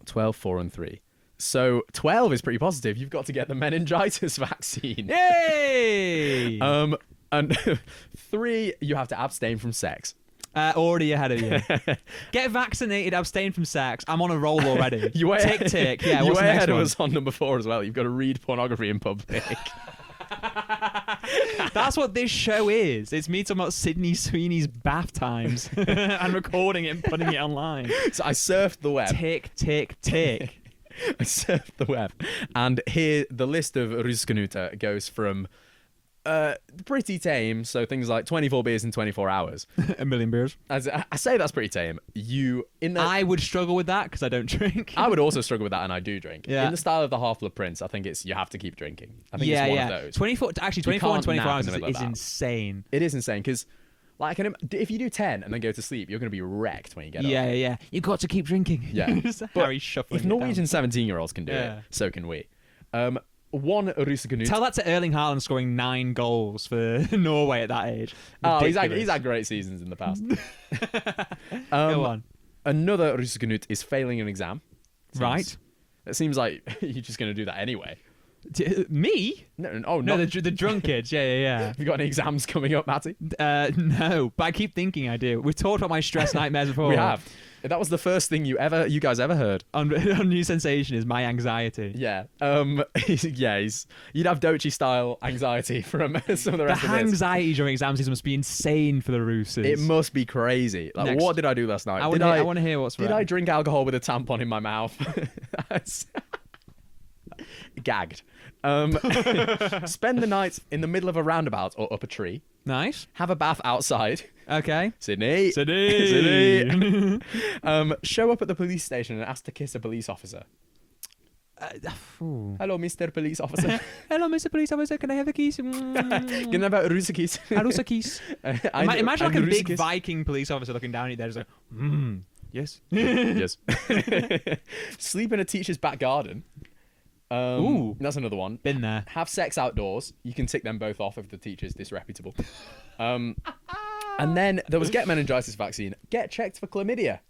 [SPEAKER 1] 12, 4, and 3. So 12 is pretty positive. You've got to get the meningitis vaccine.
[SPEAKER 2] Yay!
[SPEAKER 1] And 3, you have to abstain from sex.
[SPEAKER 2] Already ahead of you. Get vaccinated, abstain from sex. I'm on a roll already. Tick, tick. Yeah,
[SPEAKER 1] you
[SPEAKER 2] what's
[SPEAKER 1] way
[SPEAKER 2] the next
[SPEAKER 1] ahead of
[SPEAKER 2] one?
[SPEAKER 1] us on number 4 as well. You've got to read pornography in public.
[SPEAKER 2] That's what this show is. It's me talking about Sydney Sweeney's bath times and recording it and putting it online.
[SPEAKER 1] So I surfed the web.
[SPEAKER 2] Tick, tick, tick.
[SPEAKER 1] I surfed the web. And here, the list of Ruskanuta goes from pretty tame, so things like 24 beers in 24 hours.
[SPEAKER 2] A million beers.
[SPEAKER 1] As I say, that's pretty tame.
[SPEAKER 2] I would struggle with that because I don't drink.
[SPEAKER 1] I would also struggle with that, and I do drink.
[SPEAKER 2] Yeah.
[SPEAKER 1] In the style of the Half-Blood Prince, I think it's you have to keep drinking. I think it's one of those.
[SPEAKER 2] 24 and 24
[SPEAKER 1] nap
[SPEAKER 2] hours
[SPEAKER 1] in the middle of
[SPEAKER 2] is
[SPEAKER 1] that.
[SPEAKER 2] insane.
[SPEAKER 1] It is insane because, like, if you do 10 and then go to sleep, you're going to be wrecked when you get up.
[SPEAKER 2] Yeah. You've got to keep drinking.
[SPEAKER 1] Yeah.
[SPEAKER 2] Harry shuffling.
[SPEAKER 1] If Norwegian 17-year-olds can do
[SPEAKER 2] Yeah.
[SPEAKER 1] it, so can we. One Ruskanuta.
[SPEAKER 2] Tell that to Erling Haaland scoring 9 goals for Norway at that age.
[SPEAKER 1] Oh, he's
[SPEAKER 2] Ridiculous.
[SPEAKER 1] had great seasons in the past.
[SPEAKER 2] Go on.
[SPEAKER 1] Another Ruskanuta is failing an exam.
[SPEAKER 2] Right.
[SPEAKER 1] It seems like you're just going to do that anyway.
[SPEAKER 2] Me?
[SPEAKER 1] No,
[SPEAKER 2] The drunk kids. Yeah.
[SPEAKER 1] Have you got any exams coming up, Matty?
[SPEAKER 2] No, but I keep thinking I do. We've talked about my stress nightmares before.
[SPEAKER 1] We have. That was the first thing you guys ever heard.
[SPEAKER 2] On New Sensation is my anxiety.
[SPEAKER 1] Yeah. You'd have Dochi style anxiety from some of the rest
[SPEAKER 2] The
[SPEAKER 1] of this.
[SPEAKER 2] anxiety during exam season must be insane for the Roosters.
[SPEAKER 1] It must be crazy. Like,
[SPEAKER 2] Next.
[SPEAKER 1] what did I do last night?
[SPEAKER 2] I want to hear what's
[SPEAKER 1] Did
[SPEAKER 2] right.
[SPEAKER 1] I drink alcohol with a tampon in my mouth? Gagged. Spend the night in the middle of a roundabout or up a tree.
[SPEAKER 2] Nice.
[SPEAKER 1] Have a bath outside.
[SPEAKER 2] Okay.
[SPEAKER 1] Sydney.
[SPEAKER 2] Sydney.
[SPEAKER 1] Show up at the police station and ask to kiss a police officer. Hello, Mr. Police Officer.
[SPEAKER 2] Hello, Mr. Police Officer. Can I have a kiss?
[SPEAKER 1] Can I have a rusa kiss?
[SPEAKER 2] A rusa kiss. Imagine like a big Viking police officer looking down at you there, just like, yes.
[SPEAKER 1] Yes. Sleep in a teacher's back garden.
[SPEAKER 2] Ooh.
[SPEAKER 1] That's another one.
[SPEAKER 2] Been there.
[SPEAKER 1] Have sex outdoors. You can tick them both off if the teacher's disreputable. And then there was get meningitis vaccine. Get checked for chlamydia.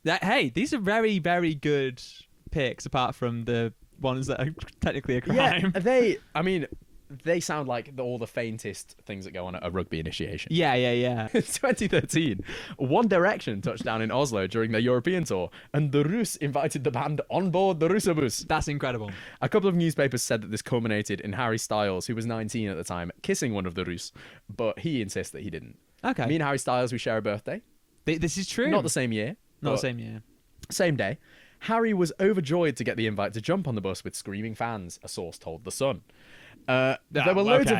[SPEAKER 2] Hey, these are very, very good picks, apart from the ones that are technically a crime.
[SPEAKER 1] Yeah, they sound like all the faintest things that go on at a rugby initiation.
[SPEAKER 2] Yeah.
[SPEAKER 1] In 2013, One Direction touched down in Oslo during their European tour, and the Rus invited the band on board the Russabus.
[SPEAKER 2] That's incredible.
[SPEAKER 1] A couple of newspapers said that this culminated in Harry Styles, who was 19 at the time, kissing one of the Rus, but he insists that he didn't.
[SPEAKER 2] Okay.
[SPEAKER 1] Me and Harry Styles, we share a birthday.
[SPEAKER 2] This is true.
[SPEAKER 1] Not the same year.
[SPEAKER 2] Not
[SPEAKER 1] but
[SPEAKER 2] the same year.
[SPEAKER 1] Same day. Harry was overjoyed to get the invite to jump on the bus with screaming fans, a source told The Sun. There were loads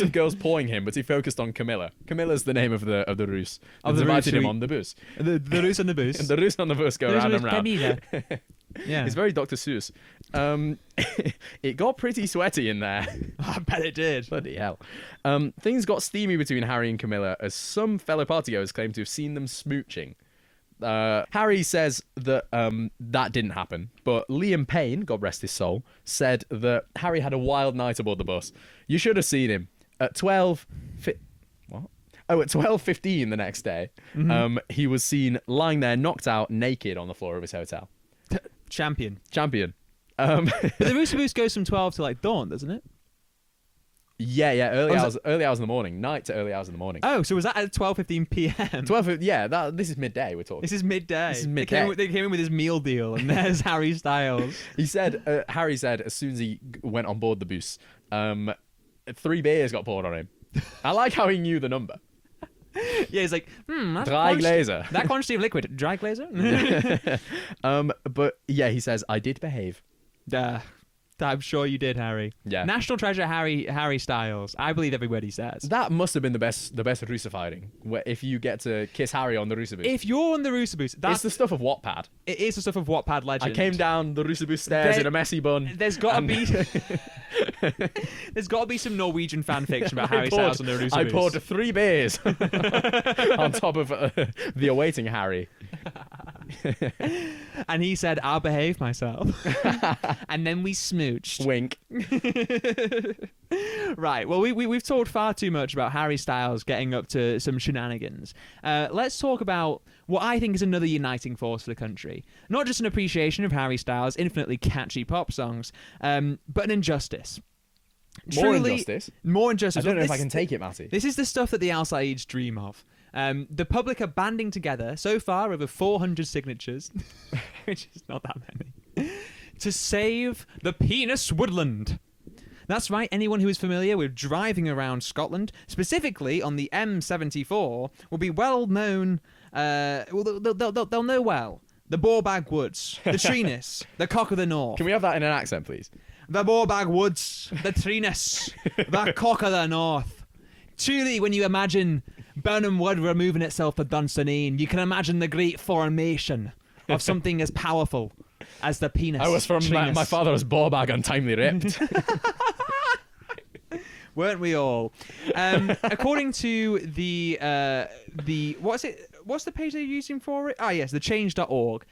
[SPEAKER 1] of girls pawing him, but he focused on Camilla. Camilla's the name of the Rus.
[SPEAKER 2] Of the
[SPEAKER 1] invited
[SPEAKER 2] Rus
[SPEAKER 1] him
[SPEAKER 2] who-
[SPEAKER 1] on the bus.
[SPEAKER 2] The Rus on the bus.
[SPEAKER 1] And the Rus on the bus go round and round.
[SPEAKER 2] Camila. Yeah.
[SPEAKER 1] It's very Dr. Seuss. It got pretty sweaty in there.
[SPEAKER 2] I bet it did.
[SPEAKER 1] Bloody hell. Things got steamy between Harry and Camilla, as some fellow partygoers claim to have seen them smooching. Harry says that that didn't happen, but Liam Payne, God rest his soul, said that Harry had a wild night aboard the bus. You should have seen him. At 12:15 the next day, he was seen lying there knocked out naked on the floor of his hotel.
[SPEAKER 2] Champion.
[SPEAKER 1] But
[SPEAKER 2] the Russabus goes from 12 to like dawn, doesn't it?
[SPEAKER 1] Yeah, early
[SPEAKER 2] Oh, is
[SPEAKER 1] hours in the morning, night to early hours in the morning.
[SPEAKER 2] Oh, so was that at 12:15 p.m.?
[SPEAKER 1] 12, yeah, this is midday we're talking.
[SPEAKER 2] This is midday.
[SPEAKER 1] This is midday.
[SPEAKER 2] They came in with his meal deal, and there's Harry Styles.
[SPEAKER 1] Harry said as soon as he went on board the bus, 3 beers got poured on him. I like how he knew the number.
[SPEAKER 2] Yeah, he's like, that's
[SPEAKER 1] Dry glazer.
[SPEAKER 2] That quantity of liquid. Dry glazer?
[SPEAKER 1] But yeah, he says, I did behave.
[SPEAKER 2] I'm sure you did, Harry.
[SPEAKER 1] Yeah.
[SPEAKER 2] National treasure Harry Styles. I believe every word he says.
[SPEAKER 1] That must have been the best Russifighting, where if you get to kiss Harry on the Russabus.
[SPEAKER 2] If you're on the Russabus,
[SPEAKER 1] It's the stuff of Wattpad.
[SPEAKER 2] it is the stuff of Wattpad legend.
[SPEAKER 1] I came down the Russabus stairs in a messy bun.
[SPEAKER 2] There's got to be some Norwegian fan fiction about Harry Styles on the Russabus.
[SPEAKER 1] I poured 3 beers on top of the awaiting Harry.
[SPEAKER 2] And he said, I'll behave myself. And then we smooched.
[SPEAKER 1] Wink.
[SPEAKER 2] Right, well, we've talked far too much about Harry Styles getting up to some shenanigans. Let's talk about what I think is another uniting force for the country. Not just an appreciation of Harry Styles' infinitely catchy pop songs, but an injustice.
[SPEAKER 1] More injustice?
[SPEAKER 2] More injustice.
[SPEAKER 1] I don't know if I can take it, Matty.
[SPEAKER 2] This is the stuff that the Al Saeeds dream of. The public are banding together, so far over 400 signatures, which is not that many, to save the penis woodland. That's right, anyone who is familiar with driving around Scotland, specifically on the M74, will be well known, they'll know well. The Borbag Woods, the Treenis, the Cock of the North.
[SPEAKER 1] Can we have that in an accent, please?
[SPEAKER 2] The Borbag Woods, the Treenis, the Cock of the North. Truly, when you imagine Burnham Wood removing itself to Dunsinane, you can imagine the great formation of something as powerful as the penis.
[SPEAKER 1] I was from my father's Borbag untimely ripped.
[SPEAKER 2] Weren't we all? According to the what's the page they're using for it? Ah, yes, the change.org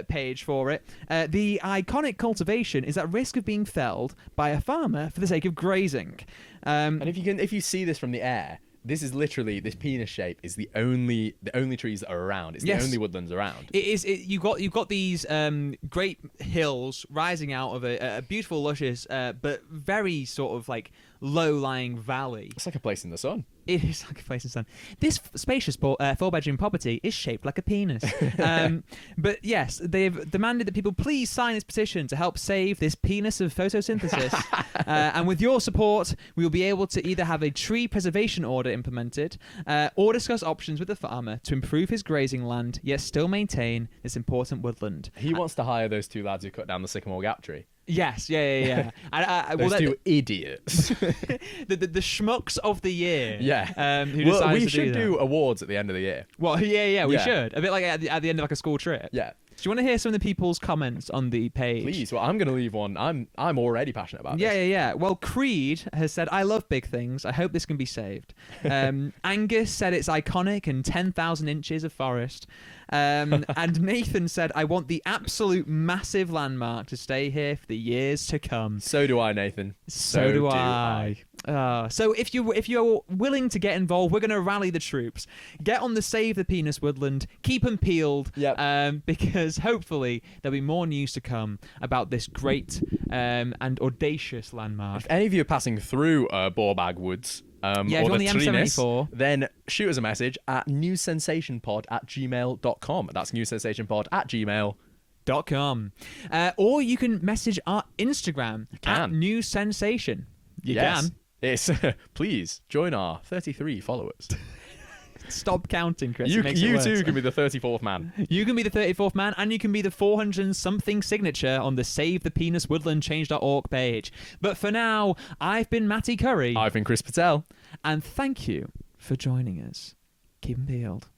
[SPEAKER 2] page for it. The iconic cultivation is at risk of being felled by a farmer for the sake of grazing.
[SPEAKER 1] And if you see this from the air, this is literally, this penis shape is the only trees that are around. It's the only woodlands around.
[SPEAKER 2] It is. You've got these great hills rising out of a beautiful, luscious, but very sort of like low-lying valley.
[SPEAKER 1] It's like a place in the sun.
[SPEAKER 2] It is like a place in the sun. This spacious four-bedroom property is shaped like a penis. But yes, they've demanded that people please sign this petition to help save this penis of photosynthesis. And with your support, we will be able to either have a tree preservation order implemented or discuss options with the farmer to improve his grazing land, yet still maintain this important woodland.
[SPEAKER 1] He wants to hire those 2 lads who cut down the sycamore gap tree.
[SPEAKER 2] Yes, yeah.
[SPEAKER 1] Those 2 idiots.
[SPEAKER 2] the schmucks of the year.
[SPEAKER 1] Yeah.
[SPEAKER 2] We
[SPEAKER 1] should do awards at the end of the year.
[SPEAKER 2] Well, yeah, we should. A bit like at the end of like a school trip.
[SPEAKER 1] Yeah.
[SPEAKER 2] Do you want to hear some of the people's comments on the page?
[SPEAKER 1] Please. Well, I'm going to leave one. I'm already passionate about this.
[SPEAKER 2] Yeah. Well, Creed has said, I love big things. I hope this can be saved. Angus said it's iconic and 10,000 inches of forest. And Nathan said, I want the absolute massive landmark to stay here for the years to come.
[SPEAKER 1] So do I, Nathan.
[SPEAKER 2] So do I. So if you're willing to get involved, we're going to rally the troops. Get on the Save the Penis Woodland. Keep them peeled.
[SPEAKER 1] Yep.
[SPEAKER 2] Because because hopefully there'll be more news to come about this great and audacious landmark.
[SPEAKER 1] If any of you are passing through Borbag Woods
[SPEAKER 2] Yeah, if
[SPEAKER 1] or
[SPEAKER 2] you're on the
[SPEAKER 1] Trines,
[SPEAKER 2] M74.
[SPEAKER 1] then shoot us a message at newssensationpod@gmail.com. That's newssensationpod@gmail.com.
[SPEAKER 2] Or you can message our Instagram at News Sensation. You can.
[SPEAKER 1] It's please join our 33 followers.
[SPEAKER 2] Stop counting, Chris.
[SPEAKER 1] You
[SPEAKER 2] It makes it worse.
[SPEAKER 1] too can be the 34th man.
[SPEAKER 2] You can be the 34th man, and you can be the 400-something signature on the Save the Penis Woodland Change.org page. But for now, I've been Matty Curry.
[SPEAKER 1] I've been Chris Patel.
[SPEAKER 2] And thank you for joining us. Keep 'em peeled.